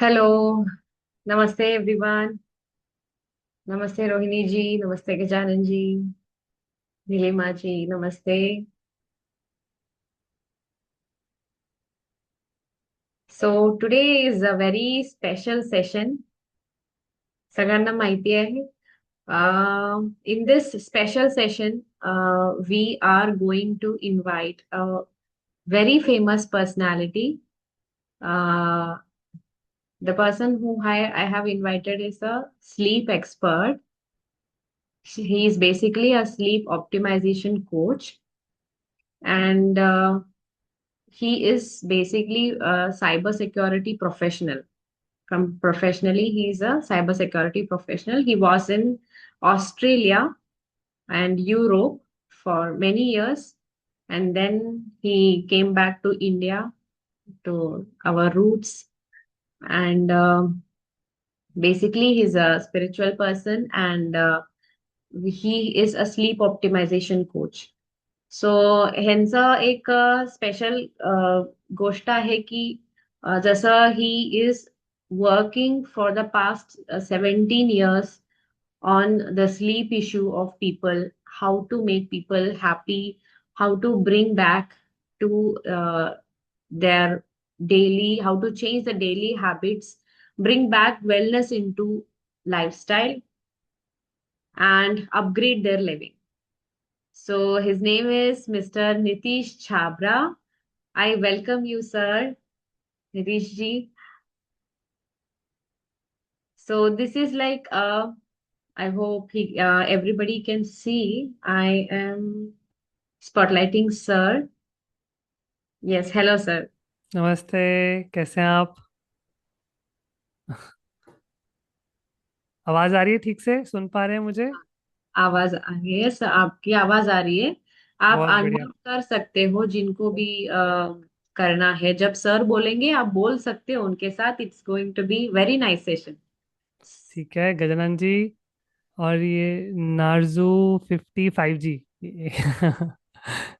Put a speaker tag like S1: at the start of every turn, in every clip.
S1: Hello. नमस्ते everyone. नमस्ते रोहिणी जी, नमस्ते गजानन जी, नीलिमा जी, नमस्ते। So today is a very special session. सगळ्यांना माहिती आहे. In this special session, we are going to invite a very famous personality. Uh, the person who I have invited is a sleep expert. He is basically a sleep optimization coach, and he is basically a cybersecurity professional. From professionally, he is a cybersecurity professional. He was in Australia and Europe for many years, and then he came back to India, to our roots. And basically, he's a spiritual person, and he is a sleep optimization coach. सो ह्यांचं एक special गोष्ट आहे की जसं he is working for the past 17 years on the sleep issue of people, how to make people happy, how to bring back to their daily, how to change the daily habits, bring back wellness into lifestyle, and upgrade their living. So his name is Mr. Nitish Chhabra. I welcome you, sir, Nitish ji. So this is like I hope everybody can see. I am spotlighting sir. Yes, hello sir.
S2: नमस्ते। कैसे हैं आप? आवाज आ रही है? ठीक से सुन पा रहे हैं मुझे?
S1: आवाज आ रही है सर, आपकी आवाज आ रही है। आप
S2: बहुत बढ़िया।
S1: अनम्यूट कर सकते हो जिनको भी करना है। जब सर बोलेंगे आप बोल सकते हो उनके साथ। It's going to be very nice session.
S2: ठीक है गजानन जी। और ये नारजू 55 जी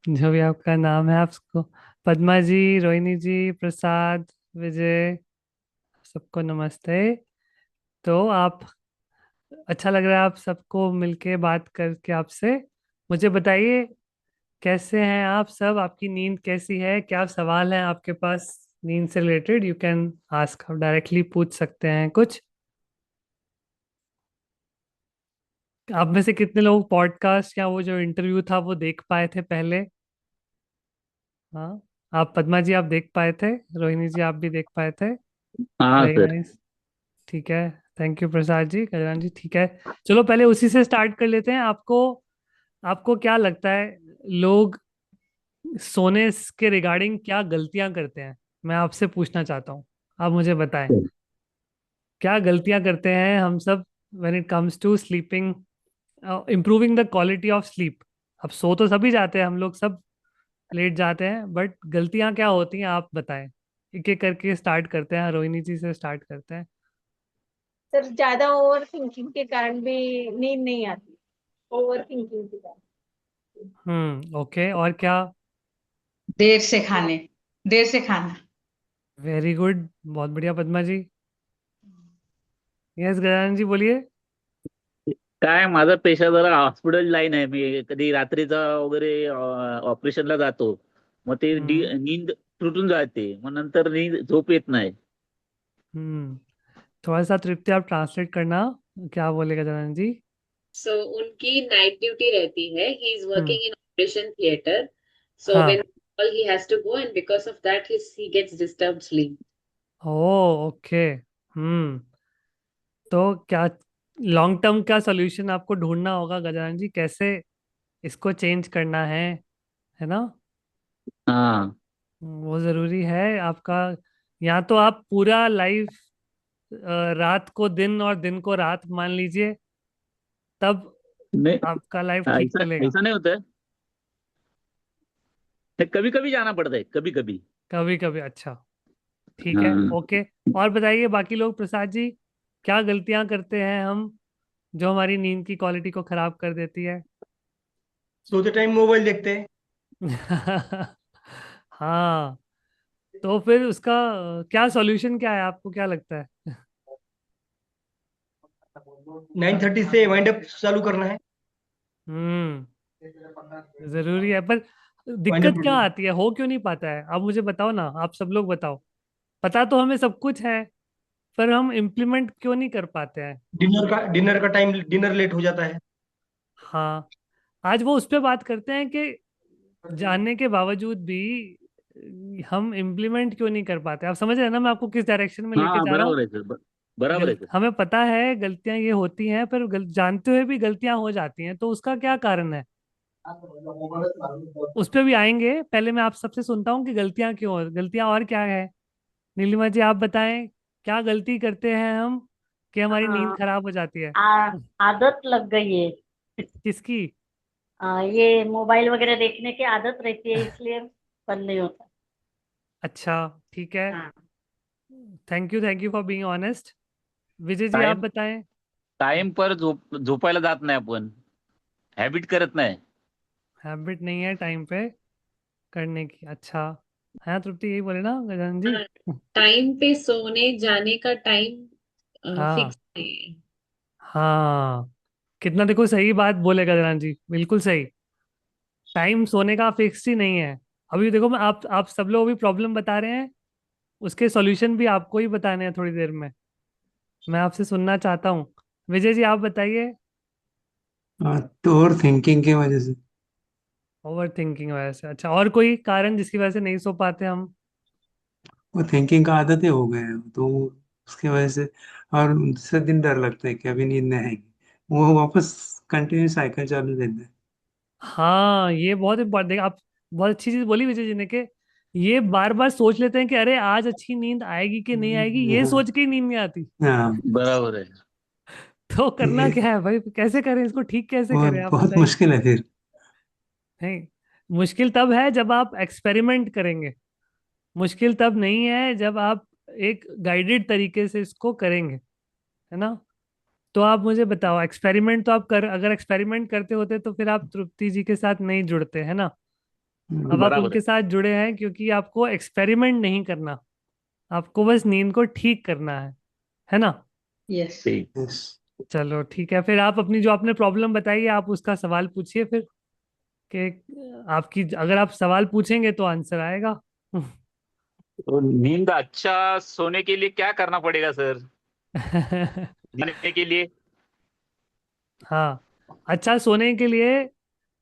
S2: जो भी आपका नाम है आपको, पद्मा जी, रोहिणी जी, प्रसाद, विजय, सबको नमस्ते। तो आप, अच्छा लग रहा है आप सबको मिलके बात करके आपसे। मुझे बताइए, कैसे हैं आप सब? आपकी नींद कैसी है? क्या सवाल है आपके पास नींद से रिलेटेड? यू कैन आस्क, आप डायरेक्टली पूछ सकते हैं कुछ। आप में से कितने लोग पॉडकास्ट या वो जो इंटरव्यू था वो देख पाए थे पहले? हाँ, आप पद्मा जी आप देख पाए थे, रोहिणी जी आप भी देख पाए थे।
S3: हाँ
S2: वेरी
S3: सर।
S2: नाइस। ठीक है। थैंक यू प्रसाद जी, कल्याण जी। ठीक है, चलो पहले उसी से स्टार्ट कर लेते हैं। आपको आपको क्या लगता है, लोग सोने के रिगार्डिंग क्या गलतियां करते हैं? मैं आपसे पूछना चाहता हूँ, आप मुझे बताएं क्या गलतियां करते हैं हम सब when it comes to sleeping, improving the quality of sleep. अब सो तो सभी जाते हैं, हम लोग सब लेट जाते हैं, बट गलतियां क्या होती हैं आप बताएं। एक एक करके स्टार्ट करते हैं, रोहिणी जी से स्टार्ट करते हैं।
S4: सर ज्यादा ओवर थिंकिंग के कारण भी नींद नहीं आती। ओवर थिंकिंग के कारण।
S2: ओके, और क्या?
S5: देर से खाने देर से खाना।
S2: वेरी गुड, बहुत बढ़िया पद्मा जी। यस गजानन जी बोलिए।
S3: काय माझा पेशा जरा हॉस्पिटल लाईन आहे. मी कधी रात्रीचा वगैरे ऑपरेशनला जातो. मग ते
S2: हम्म
S3: नींद तुटून जाते, मग नंतर नींद झोप येत नाही.
S2: हम्म थोड़ा सा तृप्ति आप ट्रांसलेट करना, क्या बोले गजानन जी?
S1: सो उनकी नाइट ड्यूटी रहती है। He is
S2: hmm
S1: working in operation theatre. So
S2: हाँ।
S1: When he has to go and because of that he gets disturbed sleep.
S2: Oh, okay. Hmm तो क्या लॉन्ग टर्म का सॉल्यूशन आपको ढूंढना होगा गजानन जी, कैसे इसको चेंज करना है ना?
S3: हाँ
S2: वो जरूरी है आपका। या तो आप पूरा लाइफ रात को दिन और दिन को रात मान लीजिए, तब
S3: नहीं,
S2: आपका लाइफ ठीक
S3: ऐसा
S2: चलेगा।
S3: ऐसा नहीं होता है, कभी कभी जाना पड़ता है, कभी कभी।
S2: कभी कभी, अच्छा। ठीक है,
S3: हाँ।
S2: ओके। और बताइए बाकी लोग, प्रसाद जी, क्या गलतियां करते हैं हम जो हमारी नींद की क्वालिटी को खराब कर देती है?
S6: सोते टाइम मोबाइल देखते हैं।
S2: हाँ, तो फिर उसका क्या सॉल्यूशन क्या है, आपको क्या लगता है?
S6: 9:30 से वाइंड अप चालू करना है।
S2: हम्म, जरूरी है, पर
S6: वाइंड
S2: दिक्कत
S6: अप
S2: क्या आती है, हो क्यों नहीं पाता है? आप मुझे बताओ ना, आप सब लोग बताओ। पता तो हमें सब कुछ है, पर हम इम्प्लीमेंट क्यों नहीं कर पाते हैं?
S6: डिनर का टाइम, डिनर लेट हो जाता है।
S2: हाँ, आज वो उस पर बात करते हैं कि जानने के बावजूद भी हम इम्प्लीमेंट क्यों नहीं कर पाते। आप समझ रहे हैं ना मैं आपको किस डायरेक्शन में लेके
S3: हाँ
S2: जा रहा हूँ?
S3: बराबर है सर, बराबर है सर।
S2: हमें पता है गलतियां ये होती हैं, पर जानते हुए भी गलतियां हो जाती हैं, तो उसका क्या कारण है? उस पे भी आएंगे। पहले मैं आप सबसे सुनता हूँ कि गलतियां क्यों गलतियां और क्या है। नीलिमा जी, आप बताएं, क्या गलती करते हैं हम कि हमारी नींद
S7: हाँ,
S2: खराब हो जाती है?
S7: आदत लग गई है।
S2: किसकी?
S7: ये मोबाइल वगैरह देखने की आदत रहती है, इसलिए बंद नहीं होता।
S2: अच्छा, ठीक है।
S7: हाँ।
S2: Thank you for being honest. Vijay ji, आप
S3: टाइम
S2: बताएं।
S3: टाइम पर झोपायला जात नाही आपण, हॅबिट करत नाही.
S2: हैबिट नहीं है टाइम पे करने की, अच्छा। हाँ तृप्ति, यही बोले ना गजानन जी?
S1: टाइम पे सोने जाने का टाइम
S2: हाँ
S1: फिक्स नहीं है।
S2: हाँ, कितना देखो सही बात बोले गजानन जी, बिल्कुल सही। टाइम सोने का फिक्स ही नहीं है। अभी देखो, मैं आप सब लोग अभी प्रॉब्लम बता रहे हैं, उसके सॉल्यूशन भी आपको ही बताने हैं थोड़ी देर में। मैं आपसे सुनना चाहता हूँ। विजय जी, आप बताइए।
S8: हाँ, तो ओवर थिंकिंग की वजह से।
S2: ओवर थिंकिंग वजह से, अच्छा। और कोई कारण जिसकी वजह से नहीं सो पाते हम?
S8: वो थिंकिंग का आदत ही हो गए हैं तो उसकी वजह से। और दूसरे दिन डर लगता है कि अभी नींद नहीं आएगी, वो वापस कंटिन्यू साइकिल चालू रहता है।
S2: हाँ, ये बहुत इम्पोर्टेंट, देखिए आप बहुत अच्छी चीज बोली विजय जी ने, कि ये बार बार सोच लेते हैं कि अरे आज अच्छी नींद आएगी कि नहीं आएगी, ये
S8: हाँ
S2: सोच के ही नींद नहीं आती।
S8: हाँ,
S3: बराबर आहे.
S2: तो करना
S8: ये
S2: क्या है भाई, कैसे करें इसको, ठीक कैसे
S8: बहुत
S2: करें, आप
S8: बहुत
S2: बताइए।
S8: मुश्किल है फिर।
S2: नहीं, मुश्किल तब है जब आप एक्सपेरिमेंट करेंगे। मुश्किल तब नहीं है जब आप एक गाइडेड तरीके से इसको करेंगे, है ना? तो आप मुझे बताओ, एक्सपेरिमेंट तो आप कर, अगर एक्सपेरिमेंट करते होते तो फिर आप तृप्ति जी के साथ नहीं जुड़ते, है ना? अब आप
S3: बराबर
S2: उनके
S3: आहे.
S2: साथ जुड़े हैं क्योंकि आपको एक्सपेरिमेंट नहीं करना, आपको बस नींद को ठीक करना है ना?
S5: यस।
S3: ठीक.
S8: यस।
S2: चलो ठीक है, फिर आप अपनी जो आपने प्रॉब्लम बताई है, आप उसका सवाल पूछिए फिर, कि आपकी, अगर आप सवाल पूछेंगे तो आंसर आएगा।
S3: तो नींद अच्छा सोने के लिए क्या करना पड़ेगा सर, जीने के लिए?
S2: हाँ, अच्छा सोने के लिए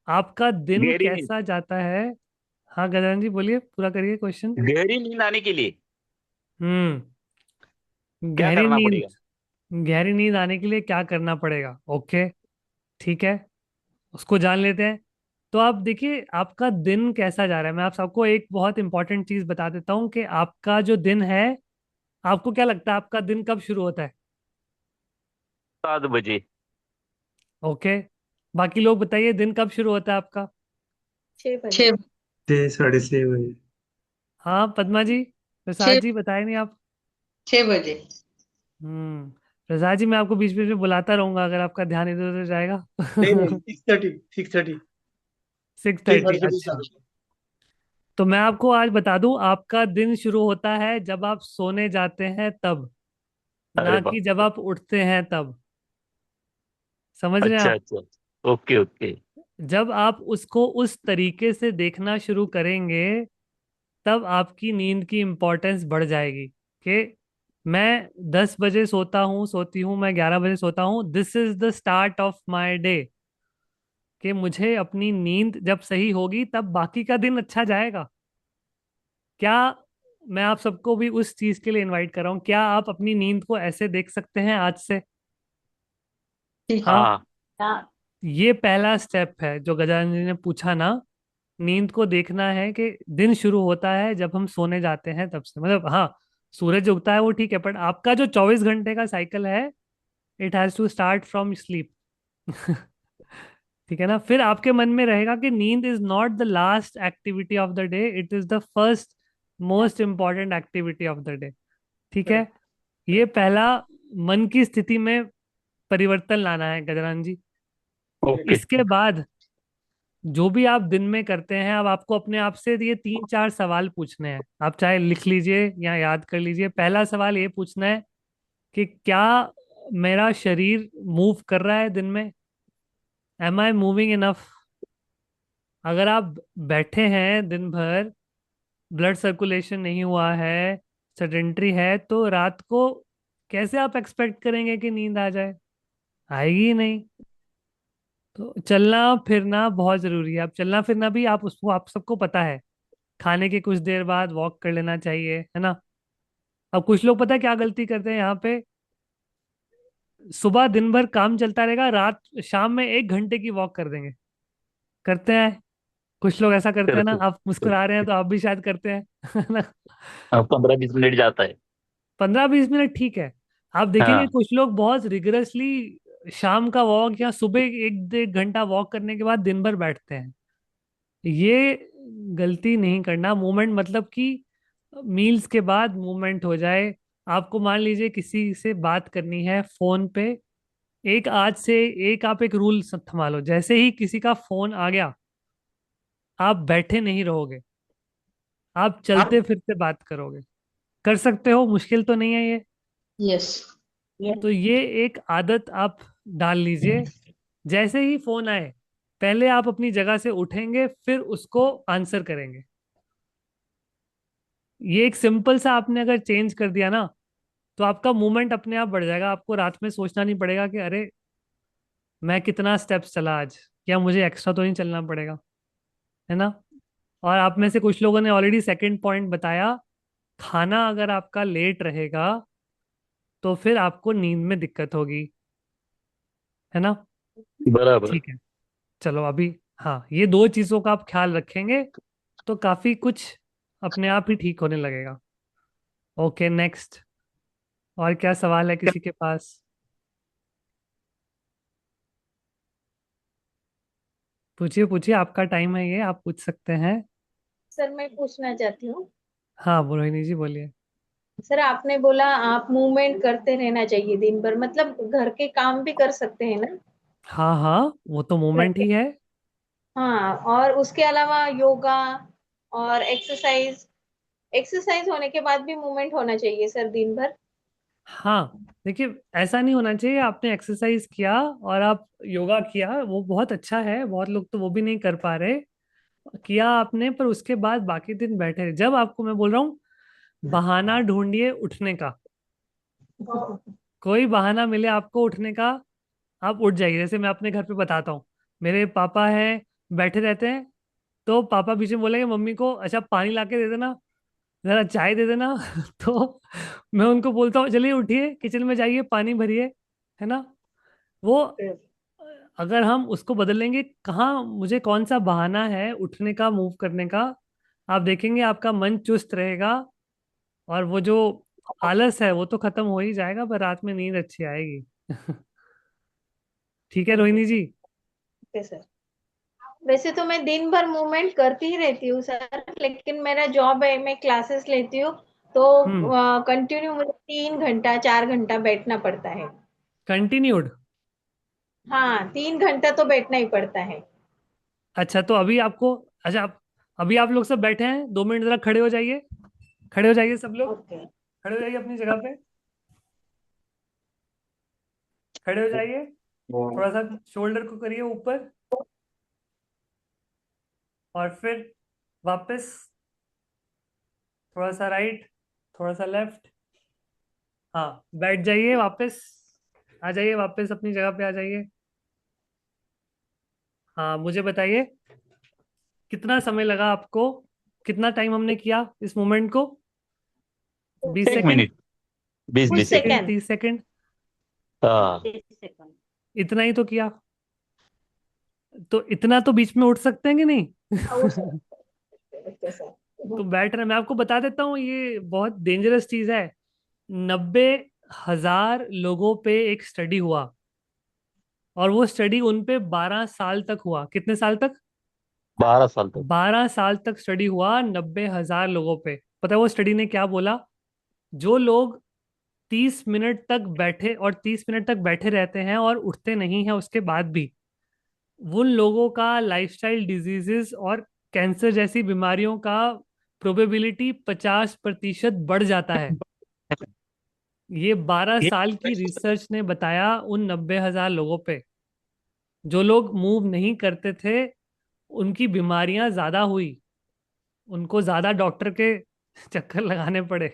S2: आपका दिन
S3: गहरी नींद,
S2: कैसा जाता है? हाँ गजानन जी, बोलिए, पूरा करिए क्वेश्चन।
S3: गहरी नींद आने के लिए
S2: हम्म,
S3: क्या
S2: गहरी
S3: करना
S2: नींद,
S3: पड़ेगा?
S2: गहरी नींद आने के लिए क्या करना पड़ेगा? ओके, ठीक है, उसको जान लेते हैं। तो आप देखिए, आपका दिन कैसा जा रहा है। मैं आप सबको एक बहुत इंपॉर्टेंट चीज बता देता हूँ कि आपका जो दिन है, आपको क्या लगता है आपका दिन कब शुरू होता है?
S3: 7 बजे.
S2: ओके, बाकी लोग बताइए, दिन कब शुरू होता है आपका?
S4: 6 बजे।
S5: 6।
S8: 6 साढ़े 6 बजे।
S2: हाँ पद्मा जी, प्रसाद
S5: 6।
S2: जी, बताए नहीं आप?
S5: 6 बजे।
S2: हम्म, प्रसाद जी, मैं आपको बीच बीच में बुलाता रहूंगा अगर आपका ध्यान इधर उधर जाएगा।
S6: नहीं नहीं, 6:30, 6:30।
S2: 6:30,
S6: 6:30
S2: अच्छा। तो मैं आपको आज बता दूं, आपका दिन शुरू होता है जब आप सोने जाते हैं तब,
S3: अरे
S2: ना कि
S3: बाप.
S2: जब आप उठते हैं तब। समझ रहे हैं
S3: अच्छा
S2: आप?
S3: अच्छा. Okay okay.
S2: जब आप उसको उस तरीके से देखना शुरू करेंगे, तब आपकी नींद की इम्पोर्टेंस बढ़ जाएगी, कि मैं 10 बजे सोता हूँ, सोती हूँ, मैं 11 बजे सोता हूँ, this is the start of my day. कि मुझे अपनी नींद जब सही होगी तब बाकी का दिन अच्छा जाएगा। क्या, मैं आप सबको भी उस चीज के लिए इनवाइट कर रहा हूँ, क्या आप अपनी नींद को ऐसे देख सकते हैं आज से?
S5: ठीक।
S2: हाँ,
S3: हाँ.
S7: हाँ,
S2: ये पहला स्टेप है जो गजानन जी ने पूछा ना। नींद को देखना है कि दिन शुरू होता है जब हम सोने जाते हैं तब से, मतलब हाँ, सूरज उगता है वो ठीक है, बट आपका जो 24 घंटे का साइकिल है, it has to start from sleep. ठीक है ना? फिर आपके मन में रहेगा कि नींद is not the last activity of the day, it is the first most important activity of the day. ठीक है, ये पहला मन की स्थिति में परिवर्तन लाना है गजरान जी।
S3: ओके.
S2: इसके बाद जो भी आप दिन में करते हैं, अब आपको अपने आप से ये 3-4 सवाल पूछने हैं। आप चाहे लिख लीजिए या याद कर लीजिए। पहला सवाल ये पूछना है कि क्या मेरा शरीर मूव कर रहा है दिन में? Am I moving enough? अगर आप बैठे हैं दिन भर, ब्लड सर्कुलेशन नहीं हुआ है, सेडेंटरी है, तो रात को कैसे आप एक्सपेक्ट करेंगे कि नींद आ जाए? आएगी ही नहीं। तो चलना फिरना बहुत जरूरी है। अब चलना फिरना भी आप उसको, आप सबको पता है, खाने के कुछ देर बाद वॉक कर लेना चाहिए, है ना। अब कुछ लोग पता है क्या गलती करते हैं यहाँ पे? सुबह दिन भर काम चलता रहेगा, रात शाम में 1 घंटे की वॉक कर देंगे। करते हैं, कुछ लोग ऐसा करते हैं ना।
S3: करते
S2: आप मुस्कुरा रहे हैं तो आप भी शायद करते हैं है ना।
S3: 15-20 मिनट जाता है।
S2: 15-20 मिनट ठीक है। आप देखेंगे
S3: हाँ,
S2: कुछ लोग बहुत रिगरसली शाम का वॉक या सुबह 1-1.5 घंटा वॉक करने के बाद दिन भर बैठते हैं। ये गलती नहीं करना। मूवमेंट मतलब कि मील्स के बाद मूवमेंट हो जाए। आपको मान लीजिए किसी से बात करनी है फोन पे, एक आज से एक आप एक रूल थमा लो, जैसे ही किसी का फोन आ गया, आप बैठे नहीं रहोगे, आप चलते फिरते बात करोगे। कर सकते हो, मुश्किल तो नहीं है ये।
S5: यस।
S2: तो ये एक आदत आप डाल लीजिए। जैसे ही फोन आए, पहले आप अपनी जगह से उठेंगे, फिर उसको आंसर करेंगे। ये एक सिंपल सा आपने अगर चेंज कर दिया ना, तो आपका मूवमेंट अपने आप बढ़ जाएगा। आपको रात में सोचना नहीं पड़ेगा कि अरे मैं कितना स्टेप्स चला आज, या मुझे एक्स्ट्रा तो नहीं चलना पड़ेगा, है ना। और आप में से कुछ लोगों ने ऑलरेडी सेकंड पॉइंट बताया, खाना अगर आपका लेट रहेगा तो फिर आपको नींद में दिक्कत होगी, है ना।
S3: बराबर।
S2: ठीक है, चलो अभी, हाँ, ये दो चीज़ों का आप ख्याल रखेंगे तो काफ़ी कुछ अपने आप ही ठीक होने लगेगा। Okay, next. और क्या सवाल है किसी के पास? पूछिए पूछिए, आपका टाइम है ये, आप पूछ सकते हैं।
S4: सर मैं पूछना चाहती हूँ।
S2: हाँ, रोहिणी जी बोलिए।
S4: सर आपने बोला आप मूवमेंट करते रहना चाहिए दिन भर, मतलब घर के काम भी कर सकते हैं ना
S2: हाँ हाँ, वो तो
S4: घर
S2: मोमेंट
S4: के?
S2: ही है।
S4: हाँ, और उसके अलावा योगा और एक्सरसाइज, एक्सरसाइज होने के बाद भी मूवमेंट होना चाहिए सर दिन भर?
S2: हाँ, देखिए, ऐसा नहीं होना चाहिए आपने एक्सरसाइज किया और आप योगा किया, वो बहुत अच्छा है, बहुत लोग तो वो भी नहीं कर पा रहे। किया आपने, पर उसके बाद बाकी दिन बैठे रहे। जब आपको मैं बोल रहा हूँ, बहाना ढूंढिए उठने का। कोई बहाना मिले आपको उठने का, आप उठ जाइए। जैसे मैं अपने घर पे बताता हूँ, मेरे पापा हैं, बैठे रहते हैं, तो पापा बीच में बोलेंगे मम्मी को, अच्छा पानी ला के दे देना, जरा चाय दे देना तो मैं उनको बोलता हूँ चलिए उठिए, किचन में जाइए, पानी भरिए, है ना। वो, अगर हम उसको बदलेंगे, कहाँ मुझे कौन सा बहाना है उठने का, मूव करने का, आप देखेंगे आपका मन चुस्त रहेगा। और वो जो आलस है वो तो खत्म हो ही जाएगा, पर रात में नींद अच्छी आएगी ठीक है
S4: ओके
S2: रोहिणी जी।
S4: सर। वैसे तो मैं दिन भर मूवमेंट करती ही रहती हूँ सर, लेकिन मेरा जॉब है, मैं क्लासेस लेती हूँ, तो
S2: हम्म।
S4: कंटिन्यू मुझे 3 घंटा 4 घंटा बैठना पड़ता है।
S2: कंटिन्यूड?
S4: हाँ, 3 घंटा तो बैठना ही पड़ता है।
S2: अच्छा, तो अभी आपको, अच्छा आप, अभी आप लोग सब बैठे हैं, 2 मिनट जरा खड़े हो जाइए। खड़े हो जाइए सब लोग,
S4: ओके।
S2: खड़े हो जाइए अपनी जगह पे, खड़े हो जाइए। थोड़ा सा शोल्डर को करिए ऊपर, और फिर वापस, थोड़ा सा राइट, थोड़ा सा लेफ्ट। हाँ, बैठ जाइए वापस, आ जाइए वापस अपनी जगह पे आ जाइए। हाँ, मुझे बताइए कितना समय लगा आपको, कितना टाइम हमने किया इस मोमेंट को? 20 सेकंड?
S3: 1 मिनट, बीस
S4: कुछ
S3: बीस
S2: बीस
S3: सेकंड
S2: सेकंड
S4: सेकंड।
S2: 30 सेकंड?
S3: हाँ,
S7: 30 सेकंड।
S2: इतना ही तो किया, तो इतना तो बीच में उठ सकते हैं कि नहीं
S4: ओके सर।
S2: तो बैठ रहे, मैं आपको बता देता हूँ, ये बहुत डेंजरस चीज है। 90,000 लोगों पे एक स्टडी हुआ, और वो स्टडी उन पे 12 साल तक हुआ। कितने साल तक?
S3: 12 साल तक।
S2: 12 साल तक स्टडी हुआ 90,000 लोगों पे। पता है वो स्टडी ने क्या बोला? जो लोग 30 मिनट तक बैठे, और 30 मिनट तक बैठे रहते हैं और उठते नहीं है उसके बाद भी, उन लोगों का लाइफस्टाइल डिजीजेस और कैंसर जैसी बीमारियों का प्रोबेबिलिटी 50% बढ़ जाता है। ये 12 साल की रिसर्च ने बताया उन 90,000 लोगों पे। जो लोग मूव नहीं करते थे उनकी बीमारियां ज्यादा हुई, उनको ज्यादा डॉक्टर के चक्कर लगाने पड़े।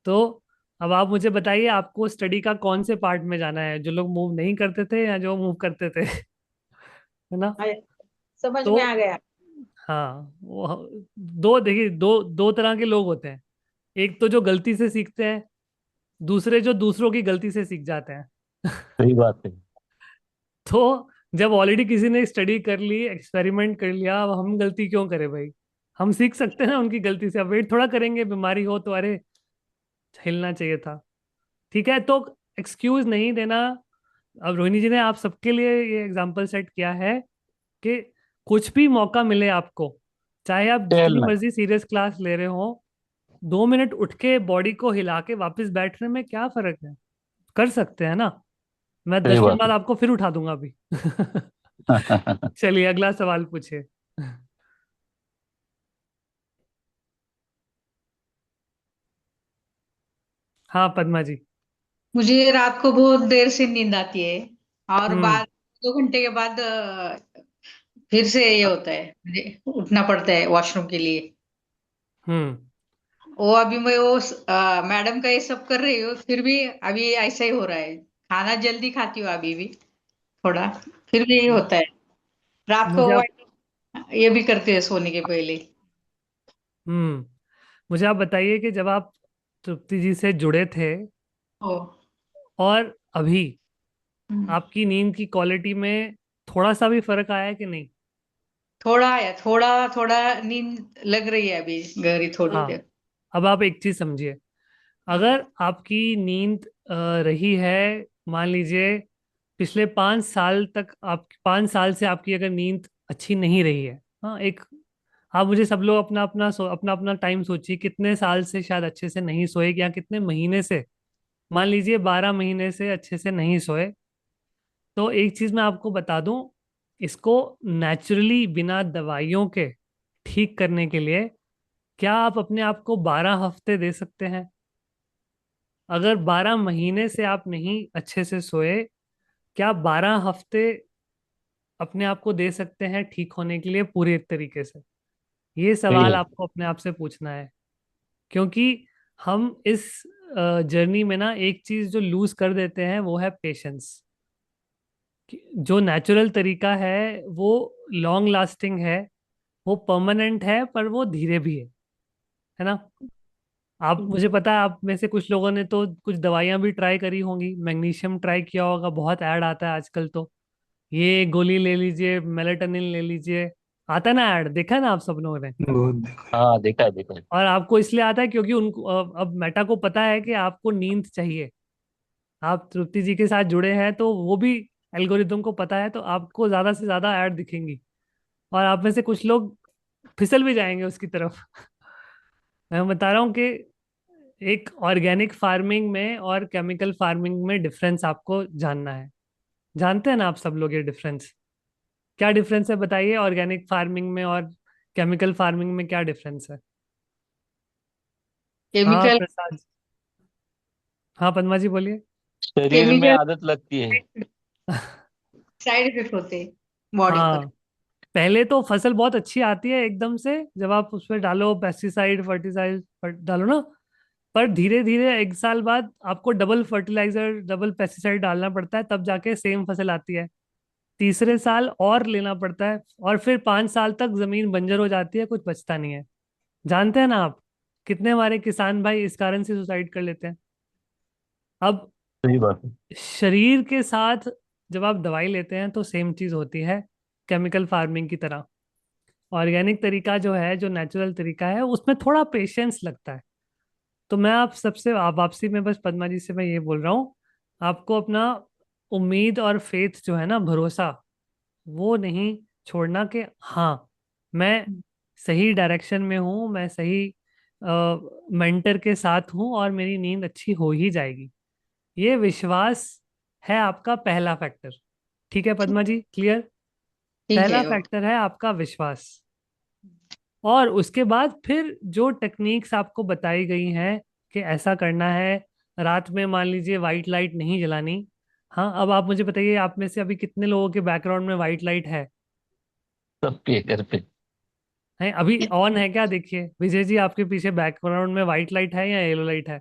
S2: तो अब आप मुझे बताइए, आपको स्टडी का कौन से पार्ट में जाना है, जो लोग मूव नहीं करते थे या जो मूव करते थे? है ना?
S4: हाँ, समझ
S2: तो
S4: में आ गया।
S2: हाँ, वो दो देखिए, दो दो तरह के लोग होते हैं। एक तो जो गलती से सीखते हैं, दूसरे जो दूसरों की गलती से सीख जाते हैं।
S3: सही बात है।
S2: तो जब ऑलरेडी किसी ने स्टडी कर ली, एक्सपेरिमेंट कर लिया, अब हम गलती क्यों करें भाई? हम सीख सकते हैं ना उनकी गलती से। अब वेट थोड़ा करेंगे, बीमारी हो तो अरे हिलना चाहिए था। ठीक है, तो एक्सक्यूज नहीं देना। अब रोहिणी जी ने आप सबके लिए ये एग्जांपल सेट किया है कि कुछ भी मौका मिले आपको, चाहे आप जितनी
S3: टेल
S2: मर्जी सीरियस क्लास ले रहे हो, 2 मिनट उठ के बॉडी को हिला के वापस बैठने में क्या फर्क है? कर सकते हैं ना। मैं
S3: सही
S2: 10 मिनट
S3: बात
S2: बाद आपको फिर उठा दूंगा अभी।
S3: है।
S2: चलिए अगला सवाल पूछिए। हाँ पद्मा जी।
S5: मुझे रात को बहुत देर से नींद आती है, और
S2: हम्म।
S5: बाद 2 घंटे के बाद फिर से ये होता है, मुझे उठना पड़ता है वॉशरूम के लिए।
S2: हम्म।
S5: वो अभी मैं वो मैडम का ये सब कर रही हूँ, फिर भी अभी ऐसा ही हो रहा है। खाना जल्दी खाती हूँ अभी भी थोड़ा, फिर भी यही होता है। रात को
S2: मुझे आप
S5: ये भी करते हैं सोने के पहले।
S2: हम्म मुझे आप बताइए कि जब आप तृप्ति जी से जुड़े थे
S5: ओ।
S2: और अभी,
S5: हम्म।
S2: आपकी नींद की क्वालिटी में थोड़ा सा भी फर्क आया है कि नहीं?
S5: थोड़ा है, थोड़ा थोड़ा नींद लग रही है अभी, गहरी थोड़ी
S2: हाँ।
S5: देर।
S2: अब आप एक चीज समझिए, अगर आपकी नींद रही है, मान लीजिए पिछले 5 साल तक, आप 5 साल से आपकी अगर नींद अच्छी नहीं रही है, हाँ एक, आप मुझे सब लोग अपना अपना अपना अपना टाइम सोचिए, कितने साल से शायद अच्छे से नहीं सोए, या कितने महीने से। मान लीजिए 12 महीने से अच्छे से नहीं सोए। तो एक चीज मैं आपको बता दूं, इसको नेचुरली बिना दवाइयों के ठीक करने के लिए, क्या आप अपने आप को 12 हफ्ते दे सकते हैं? अगर 12 महीने से आप नहीं अच्छे से सोए, क्या 12 हफ्ते अपने आप को दे सकते हैं ठीक होने के लिए पूरे तरीके से? ये
S3: सही
S2: सवाल
S3: है।
S2: आपको अपने आप से पूछना है। क्योंकि हम इस जर्नी में ना एक चीज जो लूज कर देते हैं वो है पेशेंस। जो नेचुरल तरीका है वो लॉन्ग लास्टिंग है, वो परमानेंट है, पर वो धीरे भी है ना? आप, मुझे पता है आप में से कुछ लोगों ने तो कुछ दवाइयां भी ट्राई करी होंगी, मैग्नीशियम ट्राई किया होगा, बहुत ऐड आता है आजकल तो। ये गोली ले लीजिए, मेलेटोनिन ले लीजिए, आता है ना ऐड, देखा है ना आप सब लोगों ने?
S8: बहुत देखा है।
S3: हाँ, देखा है देखा है।
S2: और आपको इसलिए आता है क्योंकि उनको अब मेटा को पता है कि आपको नींद चाहिए। आप तृप्ति जी के साथ जुड़े हैं तो वो भी एल्गोरिदम को पता है, तो आपको ज्यादा से ज्यादा ऐड दिखेंगी, और आप में से कुछ लोग फिसल भी जाएंगे उसकी तरफ। मैं बता रहा हूँ कि एक ऑर्गेनिक फार्मिंग में और केमिकल फार्मिंग में डिफरेंस आपको जानना है। जानते हैं ना आप सब लोग ये डिफरेंस? क्या डिफरेंस है बताइए, ऑर्गेनिक फार्मिंग में और केमिकल फार्मिंग में क्या डिफरेंस है? हाँ
S5: केमिकल
S2: प्रसाद। हाँ पद्मा जी बोलिए।
S3: शरीर में
S5: केमिकल
S3: आदत लगती है।
S5: साइड इफेक्ट होते हैं बॉडी पर।
S2: हाँ, पहले तो फसल बहुत अच्छी आती है एकदम से, जब आप उसमें डालो पेस्टिसाइड फर्टिसाइड डालो ना, पर धीरे धीरे 1 साल बाद आपको डबल फर्टिलाइजर डबल पेस्टिसाइड डालना पड़ता है, तब जाके सेम फसल आती है। तीसरे साल और लेना पड़ता है, और फिर 5 साल तक जमीन बंजर हो जाती है, कुछ बचता नहीं है। जानते हैं ना आप, कितने हमारे किसान भाई इस कारण से सुसाइड कर लेते हैं? अब
S3: सही बात है।
S2: शरीर के साथ जब आप दवाई लेते हैं तो सेम चीज होती है, केमिकल फार्मिंग की तरह। ऑर्गेनिक तरीका जो है, जो नेचुरल तरीका है, उसमें थोड़ा पेशेंस लगता है। तो मैं आप सबसे, आप वापसी में बस पद्मा जी से मैं ये बोल रहा हूँ, आपको अपना उम्मीद और फेथ जो है ना, भरोसा, वो नहीं छोड़ना कि हाँ मैं सही डायरेक्शन में हूँ, मैं सही मेंटर के साथ हूँ और मेरी नींद अच्छी हो ही जाएगी। ये विश्वास है आपका पहला फैक्टर। ठीक है पद्मा जी, क्लियर?
S5: ठीक
S2: पहला
S5: है, ओके।
S2: फैक्टर है आपका विश्वास। और उसके बाद फिर जो टेक्निक्स आपको बताई गई हैं कि ऐसा करना है, रात में मान लीजिए वाइट लाइट नहीं जलानी। हाँ, अब आप मुझे बताइए, आप में से अभी कितने लोगों के बैकग्राउंड में वाइट लाइट है?
S3: सबके घर पे
S2: अभी ऑन है क्या? देखिए विजय जी, आपके पीछे बैकग्राउंड में वाइट लाइट है या येलो लाइट है?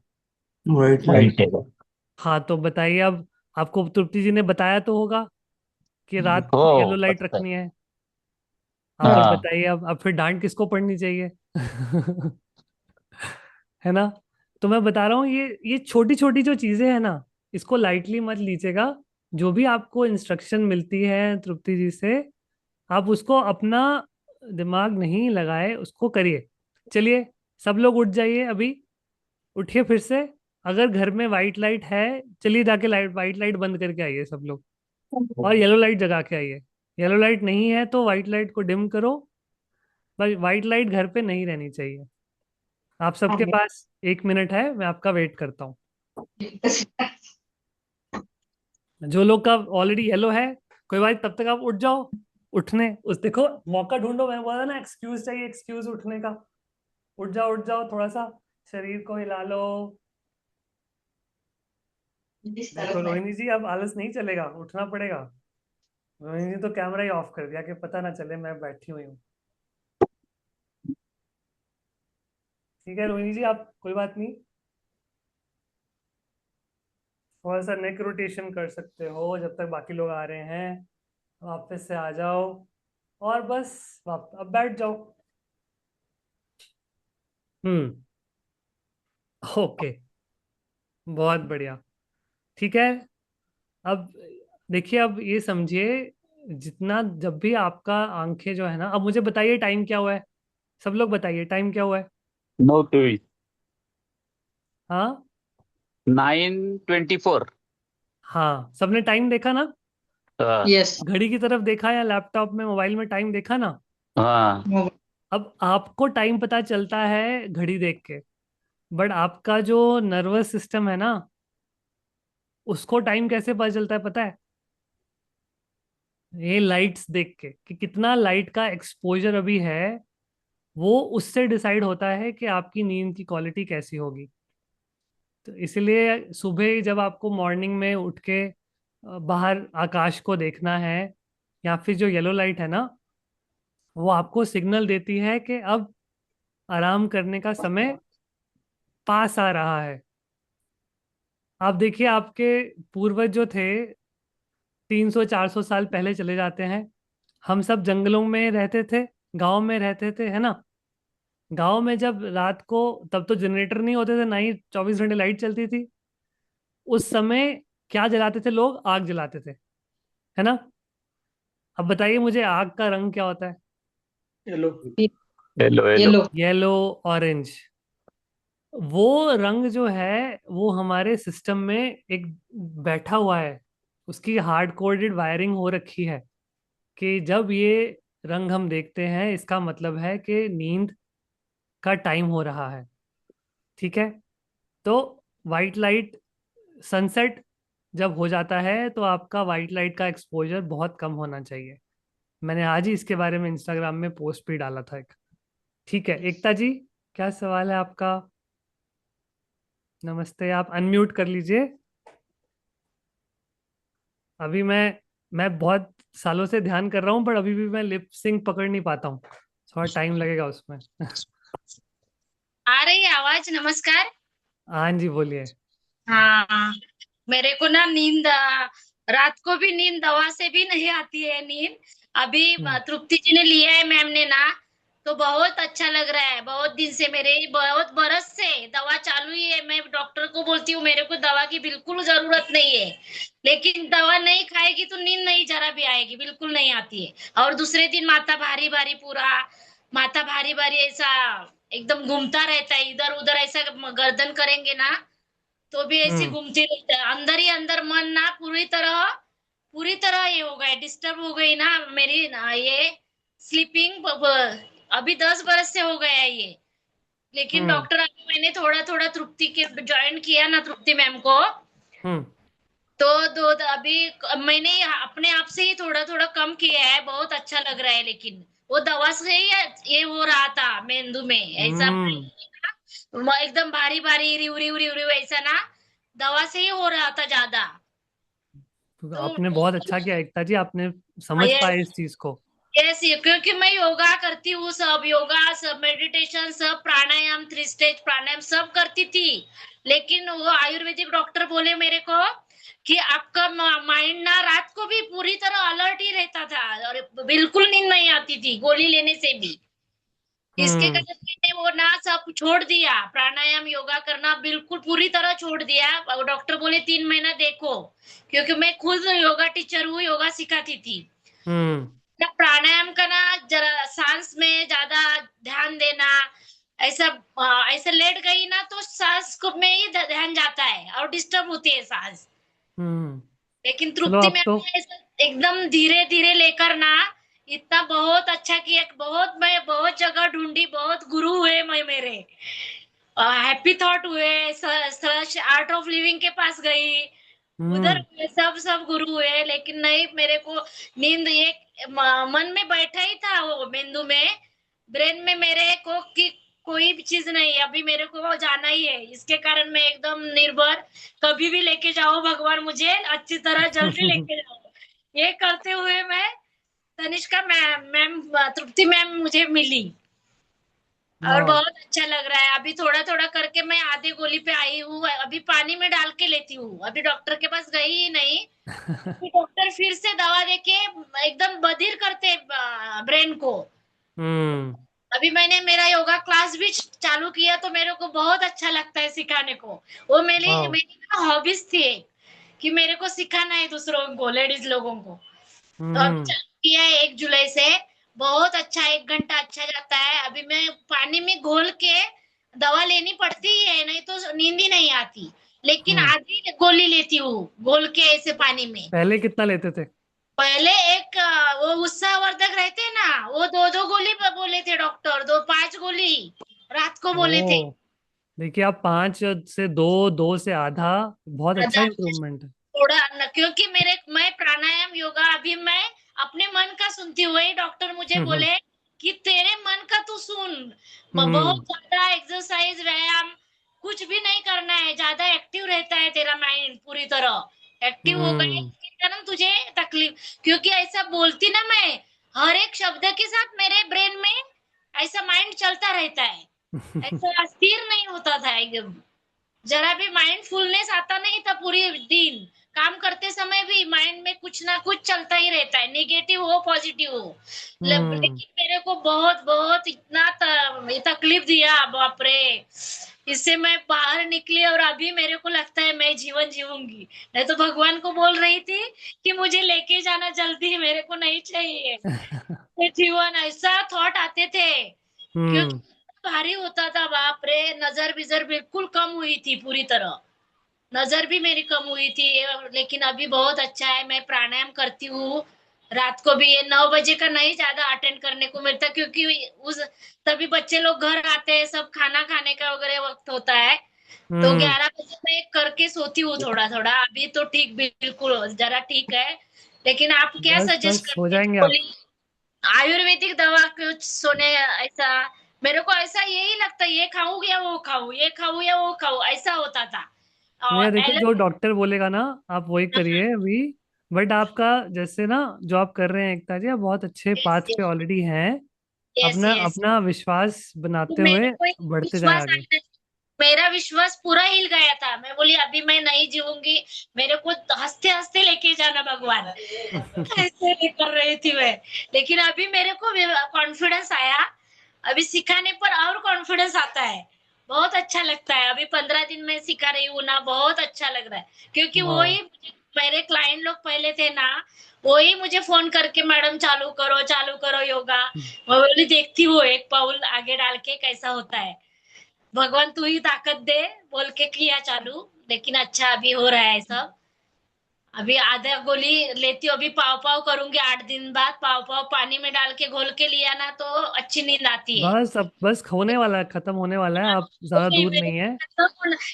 S8: White light.
S3: लाइट है।
S2: हाँ, तो बताइए अब। आपको तृप्ति जी ने बताया तो होगा कि रात को येलो
S3: हो
S2: लाइट
S3: पता है।
S2: रखनी है। अब फिर
S3: हाँ।
S2: बताइए, अब फिर डांट किसको पड़नी चाहिए? है ना? तो मैं बता रहा हूँ, ये छोटी छोटी जो चीजें हैं ना, इसको लाइटली मत लीजिएगा। जो भी आपको इंस्ट्रक्शन मिलती है तृप्ति जी से, आप उसको अपना दिमाग नहीं लगाए, उसको करिए। चलिए, सब लोग उठ जाइए अभी। उठिए फिर से। अगर घर में वाइट लाइट है, चलिए जाके वाइट लाइट बंद करके आइए सब लोग। और येलो लाइट जगा के आइए। येलो लाइट नहीं है तो वाइट लाइट को डिम करो। भाई, वाइट लाइट घर पे नहीं रहनी चाहिए। आप सबके पास 1 मिनट है, मैं आपका वेट करता हूँ। जो लोग का ऑलरेडी येलो है, कोई बात, तब तक आप उठ जाओ। उठने उस देखो, मौका ढूंढो। मैं बोला ना, एक्सक्यूज चाहिए, एक्सक्यूज उठने का। उठ जाओ, उठ जाओ, थोड़ा सा शरीर को हिला लो। देखो रोहिणी जी, अब आलस नहीं चलेगा, उठना पड़ेगा। रोहिणी जी तो कैमरा ही ऑफ कर दिया कि पता ना चले मैं बैठी हुई हूँ। ठीक है रोहिणी जी, आप कोई बात नहीं, थोड़ा सा नेक रोटेशन कर सकते हो जब तक बाकी लोग आ रहे हैं। वापस से आ जाओ और बस अब बैठ जाओ। हम्म। ओके, बहुत बढ़िया। ठीक है। अब देखिए, अब ये समझिए, जितना जब भी आपका आंखें जो है ना, अब मुझे बताइए टाइम क्या हुआ है? सब लोग बताइए टाइम क्या हुआ है?
S3: 9:24।
S2: हाँ।
S3: 9:24।
S2: हाँ, सबने टाइम देखा ना?
S3: हाँ।
S5: यस।
S2: घड़ी की तरफ देखा या लैपटॉप में मोबाइल में टाइम देखा ना?
S3: हाँ।
S2: अब आपको टाइम पता चलता है घड़ी देख के, बट आपका जो नर्वस सिस्टम है ना, उसको टाइम कैसे पता चलता है पता है? ये लाइट्स देख के, कि कितना लाइट का एक्सपोजर अभी है, वो उससे डिसाइड होता है कि आपकी नींद की क्वालिटी कैसी होगी। तो इसलिए सुबह जब आपको मॉर्निंग में उठ के बाहर आकाश को देखना है, या फिर जो येलो लाइट है ना, वो आपको सिग्नल देती है कि अब आराम करने का समय पास आ रहा है। आप देखिए, आपके पूर्वज जो थे, 300 400 साल पहले चले जाते हैं। हम सब जंगलों में रहते थे, गांव में रहते थे, है ना? गांव में जब रात को, तब तो जनरेटर नहीं होते थे, ना ही 24 घंटे लाइट चलती थी। उस समय क्या जलाते थे लोग? आग जलाते थे, है ना? अब बताइए मुझे, आग का रंग क्या होता है?
S6: Yellow.
S3: Hello hello.
S5: Yellow.
S2: Yellow, orange. वो रंग जो है, वो हमारे सिस्टम में एक बैठा हुआ है। उसकी हार्ड कोडेड वायरिंग हो रखी है कि जब ये रंग हम देखते हैं, इसका मतलब है कि नींद का टाइम हो रहा है। ठीक है? तो वाइट लाइट, सनसेट जब हो जाता है तो आपका वाइट लाइट का एक्सपोजर बहुत कम होना चाहिए। मैंने आज ही इसके बारे में इंस्टाग्राम में पोस्ट भी डाला था एक। ठीक है, एकता जी, क्या सवाल है आपका? नमस्ते, आप अनम्यूट कर लीजिए। अभी मैं बहुत सालों से ध्यान कर रहा हूँ, पर अभी भी मैं लिप सिंक पकड़ नहीं पाता हूँ। थोड़ा टाइम लगेगा उसमें।
S9: आ रही है आवाज? नमस्कार।
S2: हाँ जी, बोलिए।
S9: हाँ, मेरे को ना नींद रात को भी नींद दवा से भी नहीं आती है नींद। अभी
S2: हम्म।
S9: तृप्ति जी ने लिया है मैम ने ना, तो बहुत अच्छा लग रहा है। बहुत दिन से, मेरे बहुत बरस से दवा चालू ही है। मैं डॉक्टर को बोलती हूँ मेरे को दवा की बिल्कुल जरूरत नहीं है, लेकिन दवा नहीं खाएगी तो नींद नहीं जरा भी आएगी, बिल्कुल नहीं आती है। और दूसरे दिन माथा भारी भारी, पूरा माथा भारी भारी ऐसा एकदम घूमता रहता है इधर उधर। ऐसा गर्दन करेंगे ना तो भी ऐसी
S2: हम्म।
S9: घूमती रहता है। अंदर ही अंदर मन ना पूरी तरह ये हो गया, डिस्टर्ब हो गई ना मेरी ना ये स्लीपिंग। अभी 10 बरस से हो गया है ये। लेकिन
S2: हम्म।
S9: डॉक्टर, अभी मैंने थोड़ा थोड़ा तृप्ति के ज्वाइन किया ना, तृप्ति मैम को,
S2: हम्म।
S9: तो दो अभी मैंने अपने आप से ही थोड़ा थोड़ा कम किया है, बहुत अच्छा लग रहा है। लेकिन वो दवा से ही ये हो रहा था मेंदू में ऐसा, एकदम भारी भारी रिव रिव रिव रिव ऐसा ना, दवा से ही हो रहा था ज्यादा।
S2: तो
S9: तो
S2: आपने बहुत अच्छा किया एकता जी, आपने समझ पाए इस चीज को।
S9: यस, क्योंकि मैं योगा करती हूँ, सब योगा, सब मेडिटेशन, सब प्राणायाम, 3 स्टेज प्राणायाम सब करती थी। लेकिन वो आयुर्वेदिक डॉक्टर बोले मेरे को कि आपका माइंड ना रात को भी पूरी तरह अलर्ट ही रहता था और बिल्कुल नींद नहीं आती थी गोली लेने से भी। इसके कारण मैंने वो ना सब छोड़ दिया, प्राणायाम योगा करना बिल्कुल पूरी तरह छोड़ दिया। डॉक्टर बोले 3 महीना देखो, क्योंकि मैं खुद योगा टीचर हूँ, योगा सिखाती थी। ना प्राणायाम का ना जरा सांस में ज्यादा ध्यान देना, ऐसा ऐसा लेट गई ना तो सांस को में ही ध्यान जाता है और डिस्टर्ब होती है सांस। लेकिन
S2: चलो
S9: तृप्ति
S2: अब
S9: मैम
S2: तो
S9: ने ऐसा एकदम धीरे धीरे लेकर ना इतना बहुत अच्छा किया, बहुत मैं बहुत जगह ढूंढी, बहुत गुरु हुए मैं मेरे, हैप्पी थॉट हुए, सर्च आर्ट ऑफ लिविंग के पास गई, उधर हुए, सब सब गुरु हुए, लेकिन नहीं मेरे को नींद एक मन में बैठा ही था वो मेंदू में, ब्रेन में मेरे को कि कोई भी चीज नहीं, अभी मेरे को जाना ही है। इसके कारण मैं एकदम निर्भर, कभी भी लेके जाओ भगवान मुझे अच्छी तरह जल्दी लेके जाओ, ये करते हुए मैं तनिष्का मैम तृप्ति मैम मुझे मिली और बहुत अच्छा लग रहा है। अभी थोड़ा थोड़ा करके मैं आधी गोली पे आई हूँ, अभी पानी में डाल के लेती हूँ, अभी डॉक्टर के पास गई ही नहीं। डॉक्टर फिर से दवा देके एकदम बधिर करते ब्रेन को। अभी मैंने मेरा योगा क्लास भी चालू किया, तो मेरे को बहुत अच्छा लगता है सिखाने को। वो मेरी हॉबीज थी कि मेरे को सिखाना है दूसरों को, लेडीज लोगों को। तो अभी चालू किया है 1 जुलाई से, बहुत अच्छा, 1 घंटा अच्छा जाता है। अभी मैं पानी में घोल के दवा लेनी पड़ती है, नहीं तो नींद ही नहीं आती, लेकिन आधी गोली लेती हूँ घोल के ऐसे पानी में।
S2: पहले कितना लेते थे?
S9: पहले एक वो उत्साहवर्धक रहते ना, वो 2-2 गोली बोले थे डॉक्टर, 5 गोली रात को बोले थे।
S2: देखिए आप 5 से 2, 2 से आधा, बहुत अच्छा इम्प्रूवमेंट है।
S9: थोड़ा क्योंकि मैं प्राणायाम योगा अभी मैं अपने मन का सुनती हूँ, वही डॉक्टर मुझे बोले कि तेरे मन का तू सुन, बहुत ज्यादा एक्सरसाइज व्यायाम कुछ भी नहीं करना है, ज्यादा एक्टिव रहता है तेरा माइंड, पूरी तरह एक्टिव हो गए इसके कारण तुझे तकलीफ, क्योंकि ऐसा बोलती ना मैं, हर एक शब्द के साथ मेरे ब्रेन में ऐसा माइंड चलता रहता है, ऐसा स्थिर नहीं होता था एकदम, जरा भी माइंडफुलनेस आता नहीं था। पूरी दिन काम करते समय भी माइंड में कुछ ना कुछ चलता ही रहता है, नेगेटिव हो पॉजिटिव हो। लेकिन मेरे को बहुत बहुत इतना तकलीफ दिया, बाप रे। इससे मैं बाहर निकली और अभी मेरे को लगता है मैं जीवन जीऊंगी। मैं तो भगवान को बोल रही थी कि मुझे लेके जाना जल्दी, मेरे को नहीं चाहिए ये जीवन। ऐसा थॉट आते थे क्योंकि भारी होता था, बाप रे। नजर बिजर बिल्कुल कम हुई थी, पूरी तरह नजर भी मेरी कम हुई थी। लेकिन अभी बहुत अच्छा है, मैं प्राणायाम करती हूँ रात को भी। ये 9 बजे का नहीं ज्यादा अटेंड करने को मिलता, क्योंकि उस तभी बच्चे लोग घर आते हैं, सब खाना खाने का वगैरह वक्त होता है, तो 11 बजे मैं करके सोती हूँ थोड़ा थोड़ा। अभी तो ठीक, बिल्कुल जरा ठीक है। लेकिन आप क्या सजेस्ट
S2: हो
S9: करते
S2: जाएंगे आप।
S9: आयुर्वेदिक दवा कुछ सोने ऐसा? मेरे को ऐसा यही लगता है, ये खाऊं या वो खाऊं, ये खाऊं या वो खाऊं, ऐसा होता था।
S2: नहीं
S9: और
S2: देखिए, जो डॉक्टर बोलेगा ना आप वही करिए अभी। बट आपका जैसे ना जो आप कर रहे हैं एकता जी, आप बहुत अच्छे पाथ पे ऑलरेडी हैं।
S9: यस
S2: अपना
S9: यस,
S2: अपना विश्वास बनाते
S9: मेरे
S2: हुए
S9: को एक
S2: बढ़ते जाए
S9: विश्वास
S2: आगे।
S9: आया, मेरा विश्वास पूरा हिल गया था। मैं बोली अभी मैं नहीं जीऊंगी, मेरे को हंसते हंसते लेके जाना भगवान, ऐसे कर रही थी मैं। लेकिन अभी मेरे को कॉन्फिडेंस आया, अभी सिखाने पर और कॉन्फिडेंस आता है, बहुत अच्छा लगता है। अभी 15 दिन में सिखा रही हूँ ना, बहुत अच्छा लग रहा है, क्योंकि वही मेरे क्लाइंट लोग पहले थे ना, वही मुझे फोन करके मैडम चालू करो योगा। मैं बोली देखती हूँ, एक पाउल आगे डाल के कैसा होता है, भगवान तू ही ताकत दे बोल के किया चालू। लेकिन अच्छा अभी हो रहा है सब। अभी आधा गोली लेती हूँ, अभी पाव पाव करूंगी 8 दिन बाद, पाव पाव पानी में डाल के घोल के लिया ना तो अच्छी नींद आती है।
S2: बस अब बस होने वाला है, खत्म होने वाला है, आप ज्यादा दूर नहीं है।